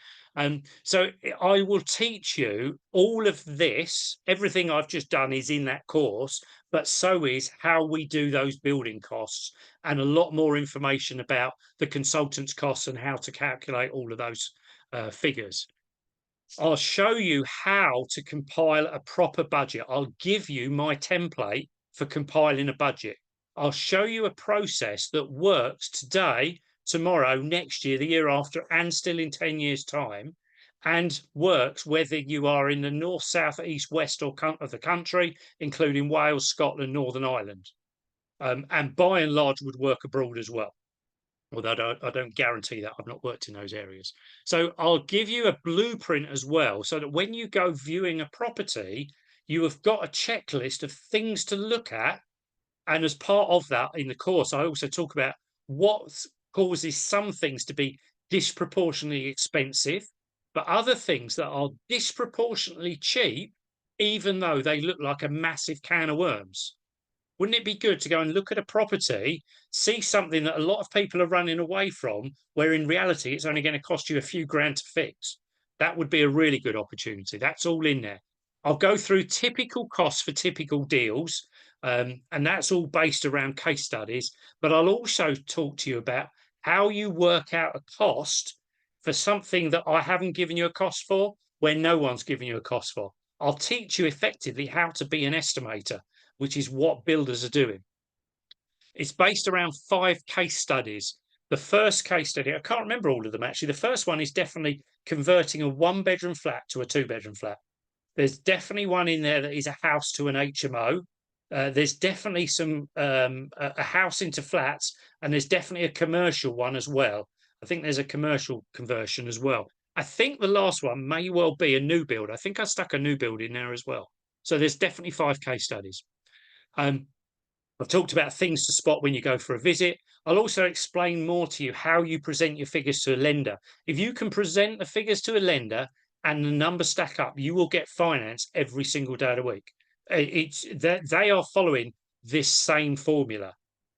So I will teach you all of this. Everything I've just done is in that course, but so is how we do those building costs, and a lot more information about the consultant's costs and how to calculate all of those figures. I'll show you how to compile a proper budget. I'll give you my template for compiling a budget. I'll show you a process that works today, tomorrow, next year, the year after, and still in 10 years' time, and works whether you are in the north, south, east, west of the country, including Wales, Scotland, Northern Ireland. And by and large would work abroad as well. Although I don't guarantee that. I've not worked in those areas. So I'll give you a blueprint as well, so that when you go viewing a property, you have got a checklist of things to look at. And as part of that in the course, I also talk about what causes some things to be disproportionately expensive, but other things that are disproportionately cheap, even though they look like a massive can of worms. Wouldn't it be good to go and look at a property, see something that a lot of people are running away from, where in reality it's only going to cost you a few grand to fix? That would be a really good opportunity. That's all in there. I'll go through typical costs for typical deals, and that's all based around case studies. But I'll also talk to you about how you work out a cost for something that I haven't given you a cost for, where no one's given you a cost for. I'll teach you effectively how to be an estimator, which is what builders are doing. It's based around 5 case studies. The first case study, I can't remember all of them actually. The first one is definitely converting a 1-bedroom flat to a 2-bedroom flat. There's definitely one in there that is a house to an HMO. There's definitely some a house into flats, and there's definitely a commercial one as well. I think there's a commercial conversion as well. I think the last one may well be a new build. I think I stuck a new build in there as well. So there's definitely 5 case studies. I've talked about things to spot when you go for a visit. I'll also explain more to you how you present your figures to a lender. If you can present the figures to a lender and the numbers stack up, you will get finance every single day of the week. It's that they are following this same formula.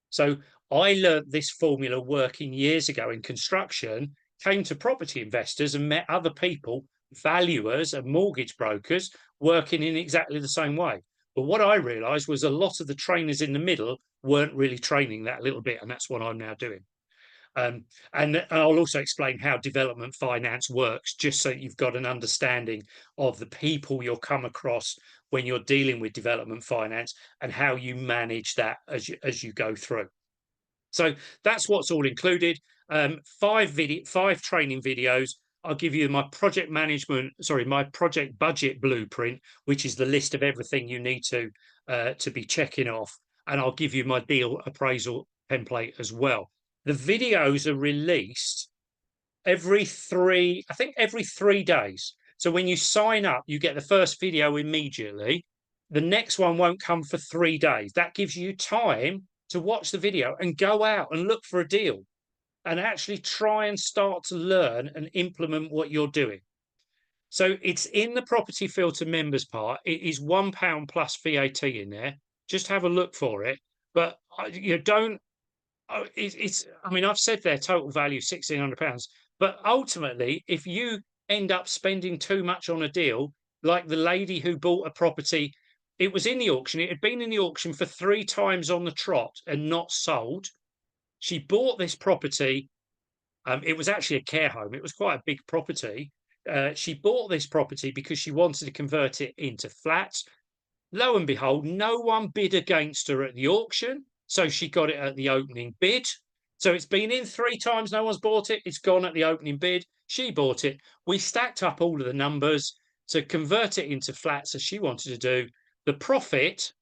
So I learned this formula working years ago in construction, came to property investors and met other people, valuers and mortgage brokers, working in exactly the same way. But what I realized was a lot of the trainers in the middle weren't really training that little bit, and that's what I'm now doing. And I'll also explain how development finance works, just so you've got an understanding of the people you'll come across when you're dealing with development finance and how you manage that as you go through. So that's what's all included. 5 training videos. I'll give you my project budget blueprint, which is the list of everything you need to be checking off, and I'll give you my deal appraisal template as well. The videos are released every 3 days. So when you sign up, you get the first video immediately. The next one won't come for 3 days. That gives you time to watch the video and go out and look for a deal and actually try and start to learn and implement what you're doing. So it's in the property filter members part. It is £1 plus VAT in there. Just have a look for it. But you don't. I mean, I've said their total value £1,600, but ultimately, if you end up spending too much on a deal, like the lady who bought a property, it was in the auction. It had been in the auction for 3 times on the trot and not sold. She bought this property. It was actually a care home. It was quite a big property. She bought this property because she wanted to convert it into flats. Lo and behold, no one bid against her at the auction. So she got it at the opening bid. So it's been in 3 times, no one's bought it. It's gone at the opening bid. She bought it. We stacked up all of the numbers to convert it into flats as she wanted to do. The profit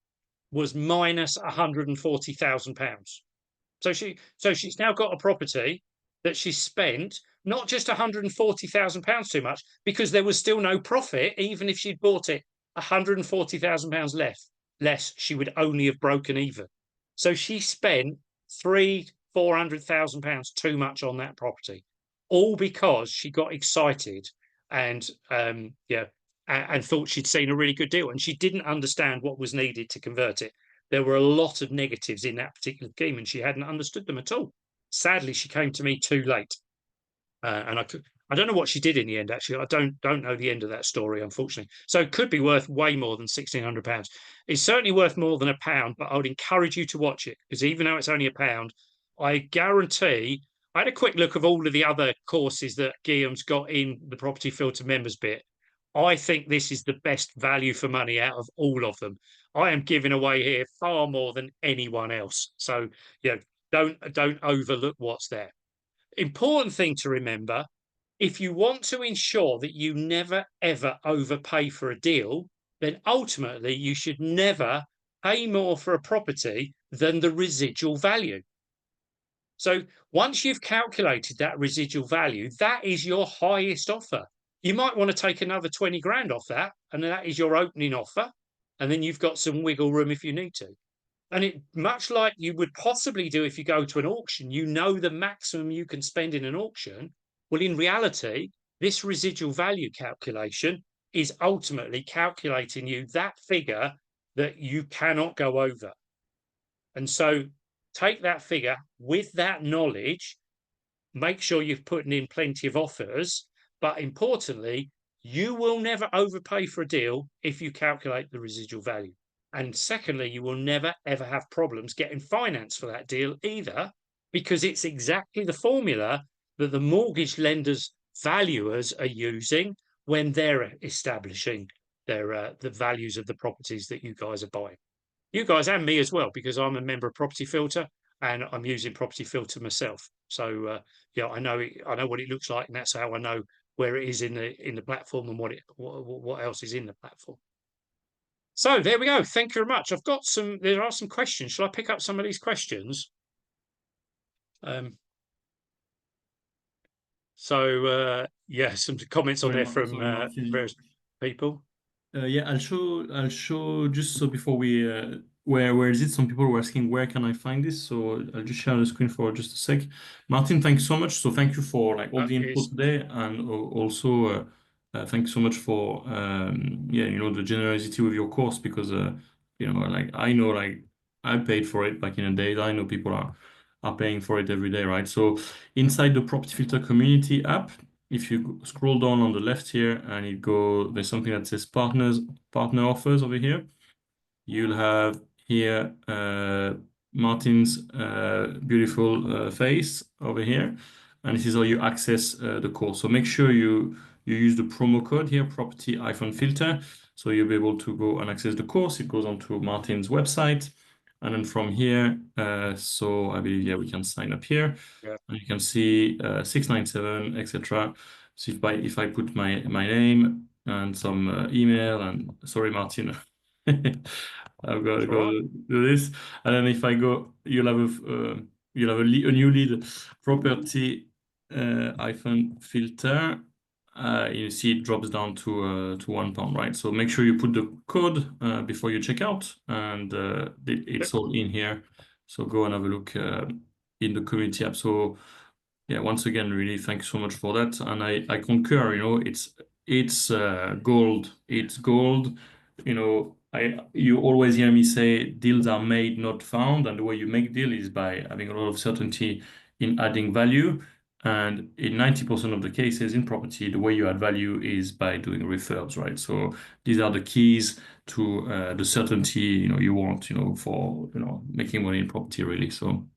was minus £140,000. So she's now got a property that she spent not just £140,000 too much, because there was still no profit. Even if she'd bought it £140,000 less, she would only have broken even. So she spent £400,000 too much on that property, all because she got excited and and thought she'd seen a really good deal, and she didn't understand what was needed to convert it. There were a lot of negatives in that particular scheme, and she hadn't understood them at all. Sadly, she came to me too late, and I don't know what she did in the end. Actually, I don't know the end of that story, unfortunately. So it could be worth way more than £1,600. It's certainly worth more than £1, but I would encourage you to watch it, because even though it's only £1, I guarantee. I had a quick look of all of the other courses that Guillaume's got in the property filter members bit. I think this is the best value for money out of all of them. I am giving away here far more than anyone else. So, don't overlook what's there. Important thing to remember, if you want to ensure that you never ever overpay for a deal, then ultimately you should never pay more for a property than the residual value. So once you've calculated that residual value, that is your highest offer. You might want to take another 20 grand off that, and that is your opening offer. And then you've got some wiggle room if you need to. And it, much like you would possibly do if you go to an auction, you know the maximum you can spend in an auction. Well, in reality, this residual value calculation is ultimately calculating you that figure that you cannot go over. And so take that figure with that knowledge, make sure you've put in plenty of offers, but importantly, you will never overpay for a deal if you calculate the residual value. And secondly, you will never ever have problems getting finance for that deal either, because it's exactly the formula that the mortgage lenders valuers are using when they're establishing their the values of the properties that you guys are buying. You guys and me as well, because I'm a member of Property Filter and I'm using Property Filter myself. So yeah, I know what it looks like, and that's how I know where it is in the platform and what else is in the platform. So there we go. Thank you very much. There are some questions. Shall I pick up some of these questions? Yeah, some comments on there from various people. Yeah, I'll show just so before we where is it? Some people were asking where can I find this, so I'll just share the screen for just a sec. Martin, thanks so much. So thank you for like all the info today, and also thanks so much for yeah, you know, the generosity with your course, because you know, like I know, like I paid for it back in the days. I know people are paying for it every day, right? So inside the Property Filter community app, if you scroll down on the left here and there's something that says partner offers over here. You'll have here Martin's beautiful face over here, and this is how you access the course. So make sure you use the promo code here, property-filter, so you'll be able to go and access the course. It goes onto Martin's website, and then from here, so I believe, yeah, we can sign up here. Yeah. And you can see 697, etc. So if I put my name and some email, and sorry, Martin, I've got to go do this. And then if I go, you'll have a new lead, property hyphen filter. You see it drops down to £1, right? So make sure you put the code before you check out, and it's all in here. So go and have a look in the community app. So yeah, once again, really thanks so much for that. And I concur, you know, it's gold. It's gold. You know, you always hear me say deals are made, not found. And the way you make deal is by having a lot of certainty in adding value. And in 90% of the cases in property, the way you add value is by doing refurbs, right? So these are the keys to the certainty, you know, you want, you know, for, you know, making money in property, really. So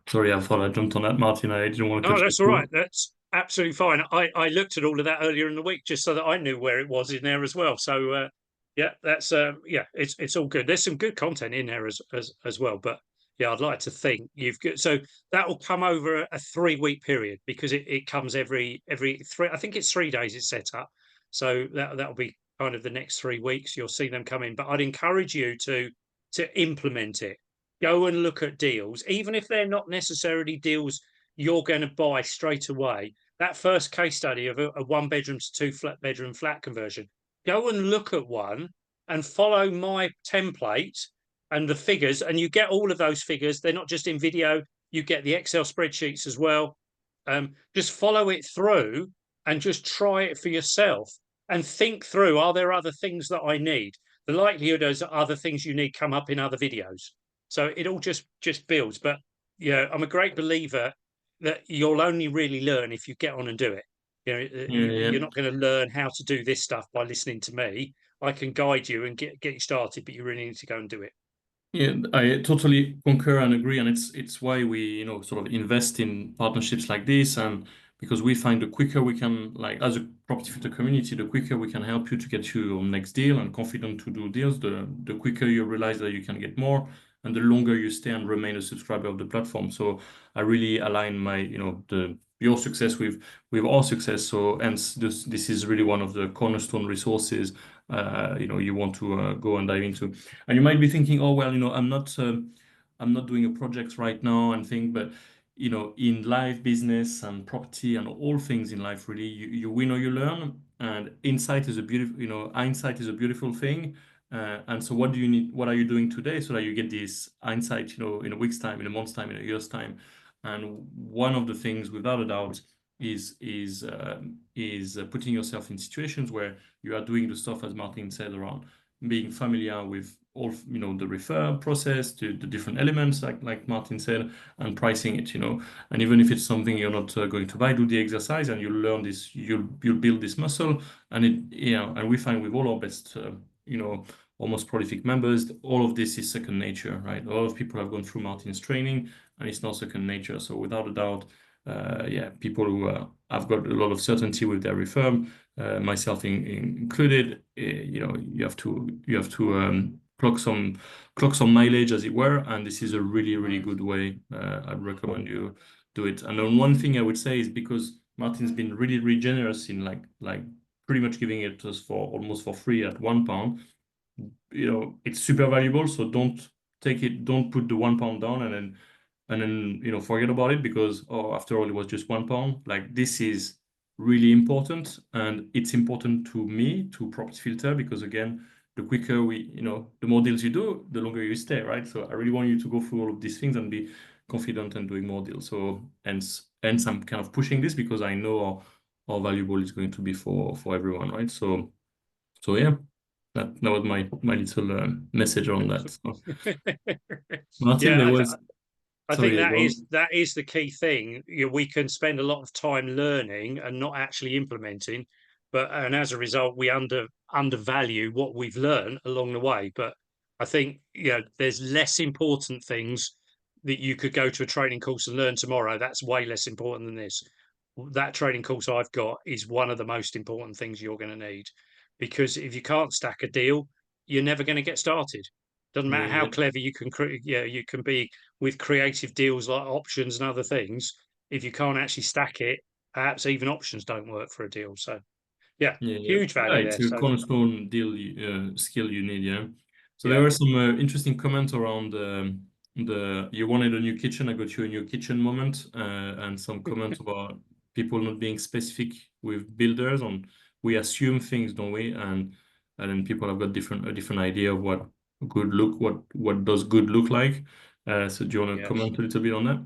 sorry, I thought I jumped on that, Martin. I didn't want to cut you. No, that's all right. That's absolutely fine. I looked at all of that earlier in the week just so that I knew where it was in there as well. So yeah, that's yeah, it's all good. There's some good content in there as well. But yeah, I'd like to think you've got, so that will come over a 3-week period, because it comes every 3. I think it's 3 days it's set up. So that'll be kind of the next 3 weeks. You'll see them come in. But I'd encourage you to implement it. Go and look at deals, even if they're not necessarily deals you're going to buy straight away. That first case study of a 1-bedroom to 2-bedroom flat conversion, go and look at one and follow my template and the figures, and you get all of those figures. They're not just in video, you get the Excel spreadsheets as well. Just follow it through and just try it for yourself and think through, are there other things that I need? The likelihood is other things you need come up in other videos. So it all just builds. But yeah, I'm a great believer that you'll only really learn if you get on and do it. You know, you're not going to learn how to do this stuff by listening to me. I can guide you and get you started, but you really need to go and do it. Yeah, I totally concur and agree, and it's why we, you know, sort of invest in partnerships like this, and because we find the quicker we can, like as a Property Filter community, the quicker we can help you to get your next deal and confident to do deals, the quicker you realize that you can get more, and the longer you stay and remain a subscriber of the platform. So I really align my, you know, your success with our success. So hence this is really one of the cornerstone resources you know, you want to go and dive into. And you might be thinking, oh well, you know, I'm not doing a project right now and think, but you know, in life, business and property and all things in life, really, you win or you learn. And insight is a beautiful, you know, hindsight is a beautiful thing. And so what do you need? What are you doing today so that you get this hindsight, you know, in a week's time, in a month's time, in a year's time? And one of the things, without a doubt, is putting yourself in situations where you are doing the stuff, as Martin said, around being familiar with all, you know, the refurb process, the different elements, like Martin said, and pricing it, you know. And even if it's something you're not going to buy, do the exercise, and you'll learn this. You'll build this muscle, and and we find with all our best, you know, almost prolific members, all of this is second nature, right? A lot of people have gone through Martin's training, and it's not second nature. So without a doubt, yeah, people who have got a lot of certainty with their refurb, myself included, you know, you have to clock some mileage, as it were, and this is a really good way. I'd recommend you do it. And then one thing I would say is, because Martin's been really generous in like pretty much giving it to us for almost for free at £1, you know, it's super valuable. So don't put the £1 down and then, you know, forget about it, because, oh, after all, it was just £1. Like, this is really important, and it's important to me, to Property Filter, because again, the quicker you know, the more deals you do, the longer you stay, right? So I really want you to go through all of these things and be confident and doing more deals. So hence I'm kind of pushing this, because I know how valuable it's going to be for everyone, right? So yeah, that was my little message on that. So, Martin, there Yeah, was. I think Sorry, go on. that is the key thing. You know, we can spend a lot of time learning and not actually implementing, and as a result, we undervalue what we've learned along the way. But I think, you know, there's less important things that you could go to a training course and learn tomorrow. That's way less important than this. That training course I've got is one of the most important things you're going to need, because if you can't stack a deal, you're never going to get started. Doesn't matter how Yeah, clever you can, you can be with creative deals like options and other things. If you can't actually stack it, perhaps even options don't work for a deal. So yeah, yeah. huge Yeah, value it's there. a So cornerstone deal skill you need, yeah. So there yeah, were some interesting comments around the you wanted a new kitchen, I got you a new kitchen moment, and some comments about people not being specific with builders on, we assume things, don't we? And then people have got a different idea of what what does good look like. So do you want to yeah. comment a little bit on that?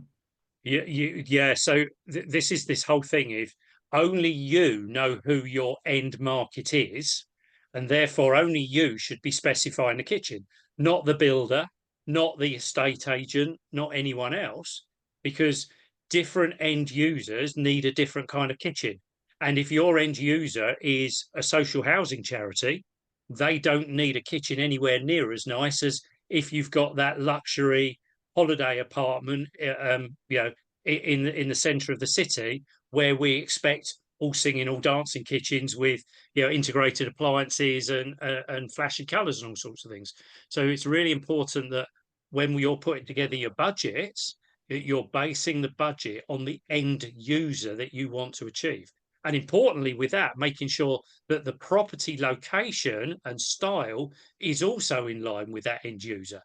Yeah. So this is this whole thing. If only you know who your end market is, and therefore only you should be specifying the kitchen, not the builder, not the estate agent, not anyone else, because different end users need a different kind of kitchen. And if your end user is a social housing charity, they don't need a kitchen anywhere near as nice as if you've got that luxury holiday apartment, you know, in the centre of the city, where we expect all singing, all dancing kitchens with, you know, integrated appliances and flashy colours and all sorts of things. So it's really important that when you're putting together your budgets, that you're basing the budget on the end user that you want to achieve. And importantly, with that, making sure that the property location and style is also in line with that end user.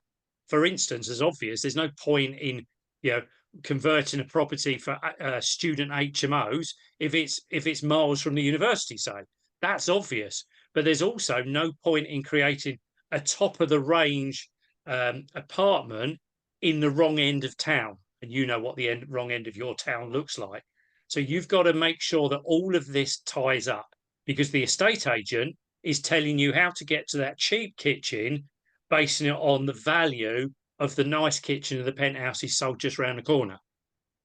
For instance, as obvious, there's no point in, you know, converting a property for student HMOs if it's miles from the university. Say that's obvious, but there's also no point in creating a top of the range apartment in the wrong end of town, and you know what the wrong end of your town looks like. So you've got to make sure that all of this ties up, because the estate agent is telling you how to get to that cheap kitchen, basing it on the value of the nice kitchen of the penthouse is sold just around the corner.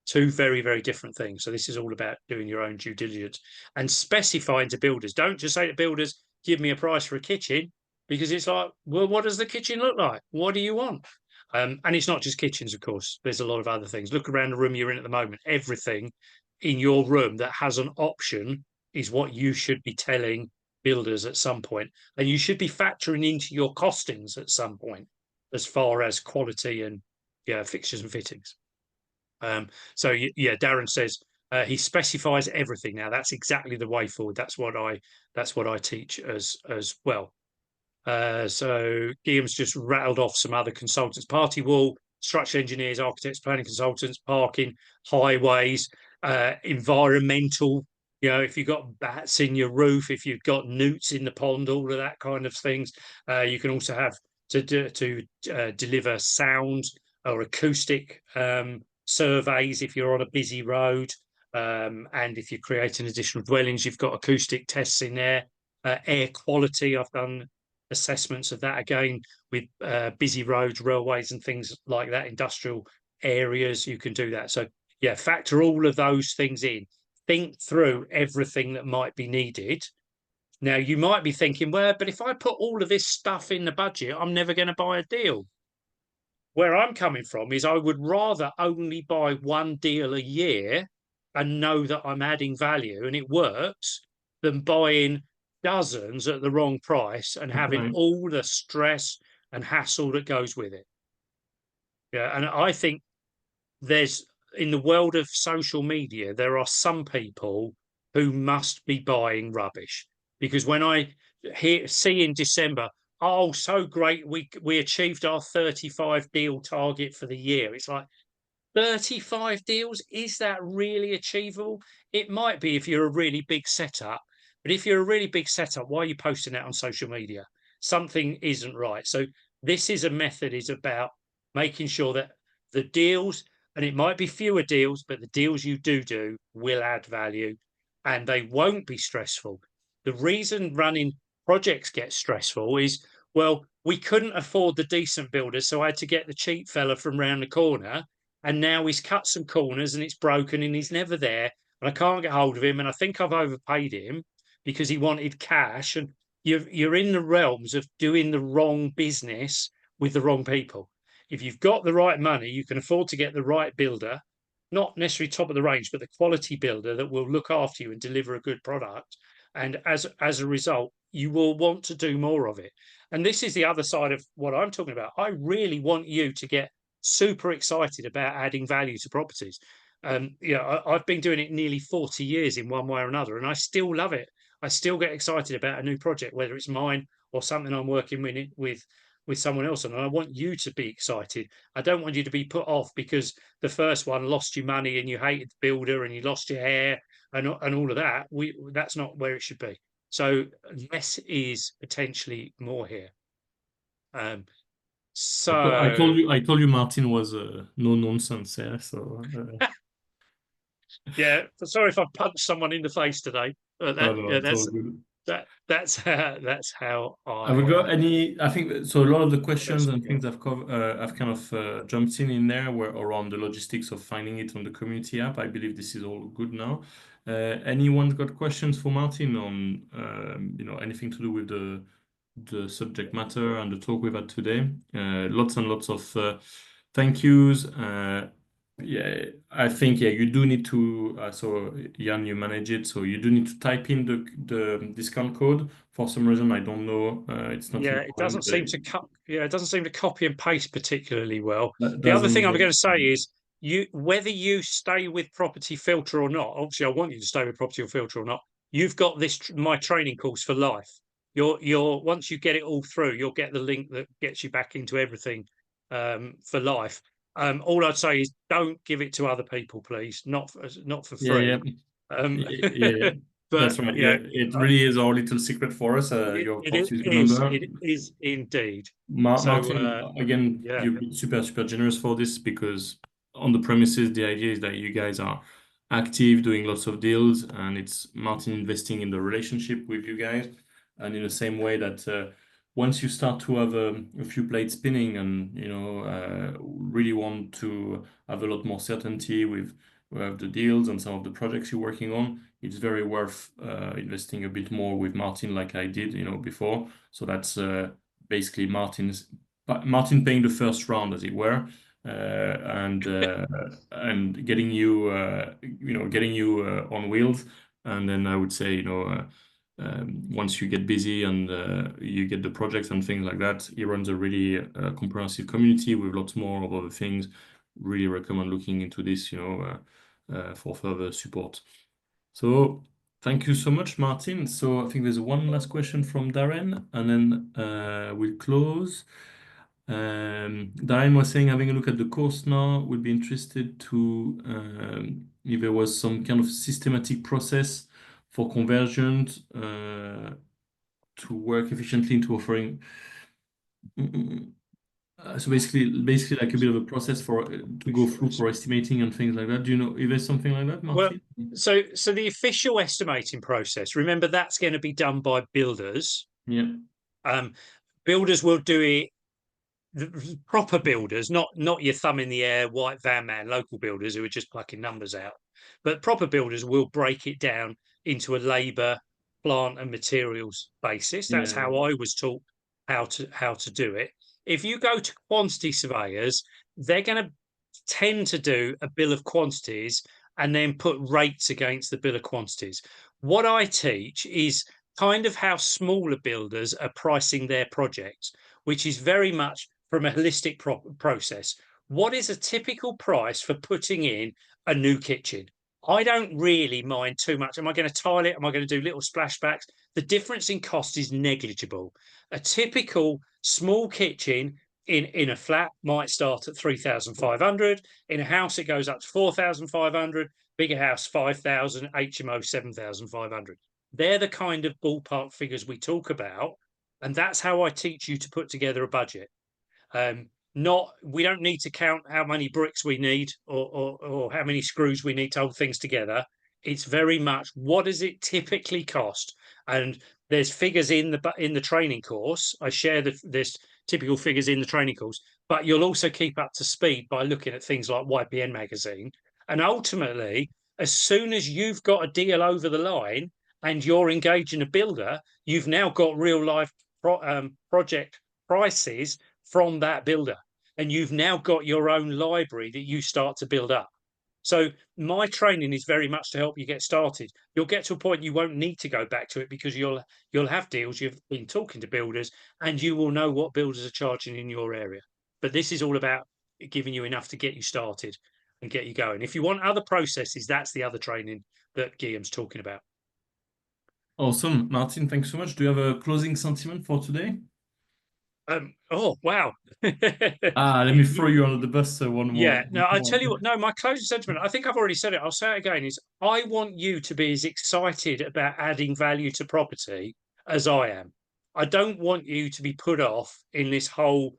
Two very different things. So this is all about doing your own due diligence and specifying to builders. Don't just say to builders, give me a price for a kitchen, because it's like, well, what does the kitchen look like? What do you want? And it's not just kitchens, of course. There's a lot of other things. Look around the room you're in at the moment. Everything in your room that has an option is what you should be telling builders at some point. And you should be factoring into your costings at some point, as far as quality and, yeah, fixtures and fittings. So yeah, Darren says he specifies everything. Now that's exactly the way forward. That's what I teach as well. So Guillaume's just rattled off some other consultants: party wall, structural engineers, architects, planning consultants, parking, highways, environmental. You know, if you've got bats in your roof, if you've got newts in the pond, all of that kind of things. You can also have to deliver sound or acoustic surveys if you're on a busy road. And if you're creating additional dwellings, you've got acoustic tests in there. Air quality, I've done assessments of that again with busy roads, railways and things like that, industrial areas, you can do that. So yeah, factor all of those things in. Think through everything that might be needed. Now, you might be thinking, well, but if I put all of this stuff in the budget, I'm never going to buy a deal. Where I'm coming from is I would rather only buy one deal a year and know that I'm adding value and it works than buying dozens at the wrong price and having Right. all the stress and hassle that goes with it. Yeah, and I think there's in the world of social media, there are some people who must be buying rubbish because when I see in December, oh, so great, we achieved our 35 deal target for the year. It's like 35 deals, is that really achievable? It might be if you're a really big setup, but if you're a really big setup, why are you posting that on social media? Something isn't right. So this is a method is about making sure that the deals, and it might be fewer deals, but the deals you do will add value and they won't be stressful. The reason running projects gets stressful is, well, we couldn't afford the decent builders, so I had to get the cheap fella from round the corner, and now he's cut some corners and it's broken and he's never there and I can't get hold of him and I think I've overpaid him because he wanted cash. And you're in the realms of doing the wrong business with the wrong people. If you've got the right money, you can afford to get the right builder, not necessarily top of the range, but the quality builder that will look after you and deliver a good product. And as a result, you will want to do more of it. And this is the other side of what I'm talking about. I really want you to get super excited about adding value to properties. I've been doing it nearly 40 years in one way or another, and I still love it. I still get excited about a new project, whether it's mine or something I'm working with someone else on. And I want you to be excited. I don't want you to be put off because the first one lost you money and you hated the builder and you lost your hair and all of that. That's not where it should be. So less is potentially more here. So I told you Martin was no nonsense. Yeah, so yeah, sorry if I punched someone in the face today. no, it's all good. That's how Have we got I any? I think so. A lot of the questions and personally. things I've kind of jumped in there were around the logistics of finding it on the community app. I believe this is all good now. Anyone got questions for Martin on anything to do with the subject matter and the talk we've had today? Lots and lots of thank yous. Yeah, I think you do need to. So Jan, you manage it, so you do need to type in the discount code. For some reason, I don't know. It's not in Yeah, it doesn't seem to it doesn't seem to copy and paste particularly well. That The other doesn't thing I'm work. going to say is whether you stay with Property Filter or not. Obviously, I want you to stay with Property Filter or not. You've got this my training course for life. You're once you get it all through, you'll get the link that gets you back into everything for life. All I'd say is don't give it to other people, please. Not for Yeah. free. Um, Yeah. but That's right. yeah, Yeah, it really is our little secret for us. Your properties number. it is indeed. Martin, So again, yeah, you've been super generous for this because on the premises, the idea is that you guys are active, doing lots of deals, and it's Martin investing in the relationship with you guys. And in the same way that once you start to have a few plates spinning and, really want to have a lot more certainty with the deals and some of the projects you're working on, it's very worth investing a bit more with Martin like I did, before. So that's basically Martin paying the first round, as it were, and getting you on wheels. And then I would say, once you get busy and you get the projects and things like that, he runs a really comprehensive community with lots more of other things. Really recommend looking into this, for further support. So thank you so much, Martin. So I think there's one last question from Darren, and then we'll close. Darren was saying, having a look at the course now, would be interested to if there was some kind of systematic process for conversions to work efficiently into offering. So basically like a bit of a process for to go through for estimating and things like that. Do you know if there's something like that, Well, Martin? so the official estimating process, remember that's going to be done by builders. Yeah. Builders will do it, the proper builders, not your thumb in the air, white van man, local builders who are just plucking numbers out. But proper builders will break it down into a labour, plant and materials basis. That's Yeah. how I was taught how to do it. If you go to quantity surveyors, they're going to tend to do a bill of quantities and then put rates against the bill of quantities. What I teach is kind of how smaller builders are pricing their projects, which is very much from a holistic process. What is a typical price for putting in a new kitchen? I don't really mind too much. Am I going to tile it? Am I going to do little splashbacks? The difference in cost is negligible. A typical small kitchen in a flat might start at 3,500. In a house, it goes up to 4,500. Bigger house, 5,000. HMO, 7,500. They're the kind of ballpark figures we talk about. And that's how I teach you to put together a budget. We don't need to count how many bricks we need or how many screws we need to hold things together. It's very much what does it typically cost? And there's figures in the training course. I share this typical figures in the training course, but you'll also keep up to speed by looking at things like YPN magazine. And ultimately, as soon as you've got a deal over the line and you're engaging a builder, you've now got real life project prices from that builder. And you've now got your own library that you start to build up. So my training is very much to help you get started. You'll get to a point you won't need to go back to it because you'll have deals. You've been talking to builders and you will know what builders are charging in your area. But this is all about giving you enough to get you started and get you going. If you want other processes, that's the other training that Guillaume's talking about. Awesome. Martin, thanks so much. Do you have a closing sentiment for today? Oh, wow. Let me throw you under the bus one more. Yeah, no, I tell you what, no, my closing sentiment, I think I've already said it, I'll say it again, is I want you to be as excited about adding value to property as I am. I don't want you to be put off in this whole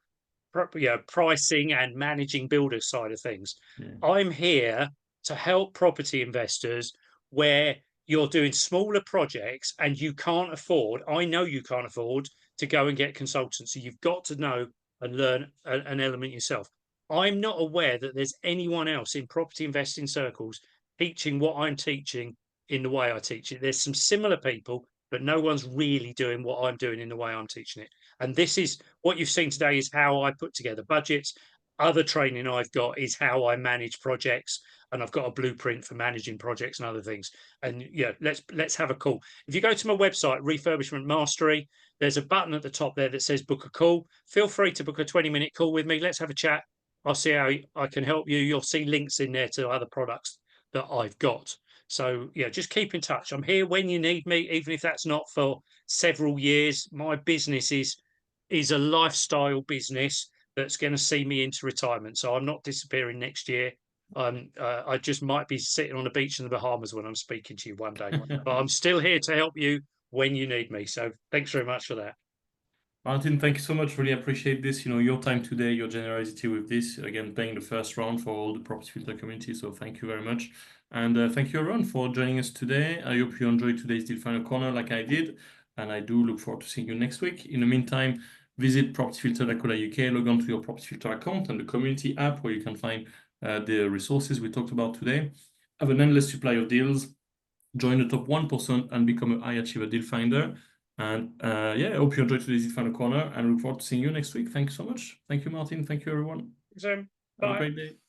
pricing and managing builder side of things. Yeah. I'm here to help property investors where you're doing smaller projects and you can't afford, I know you can't afford to go and get consultants. So you've got to know and learn an element yourself. I'm not aware that there's anyone else in property investing circles teaching what I'm teaching in the way I teach it. There's some similar people, but no one's really doing what I'm doing in the way I'm teaching it. And this is what you've seen today is how I put together budgets. Other training I've got is how I manage projects, and I've got a blueprint for managing projects and other things. And yeah, let's have a call. If you go to my website, Refurbishment Mastery, there's a button at the top there that says book a call. Feel free to book a 20-minute call with me. Let's have a chat. I'll see how I can help you. You'll see links in there to other products that I've got. So yeah, just keep in touch. I'm here when you need me, even if that's not for several years. My business is a lifestyle business that's going to see me into retirement. So I'm not disappearing next year. I just might be sitting on a beach in the Bahamas when I'm speaking to you one day, but I'm still here to help you when you need me. So thanks very much for that. Martin, thank you so much. Really appreciate this. Your time today, your generosity with this. Again, playing the first round for all the Property Filter community. So thank you very much. And thank you everyone for joining us today. I hope you enjoyed today's Deal Finder Corner like I did. And I do look forward to seeing you next week. In the meantime, visit propertyfilter.co.uk, log on to your Property Filter account and the community app where you can find the resources we talked about today. Have an endless supply of deals. Join the top 1% and become a high achiever deal finder. And yeah, I hope you enjoyed today's Deal Finder Corner and look forward to seeing you next week. Thank you so much. Thank you, Martin. Thank you, everyone. Bye. Have a great day.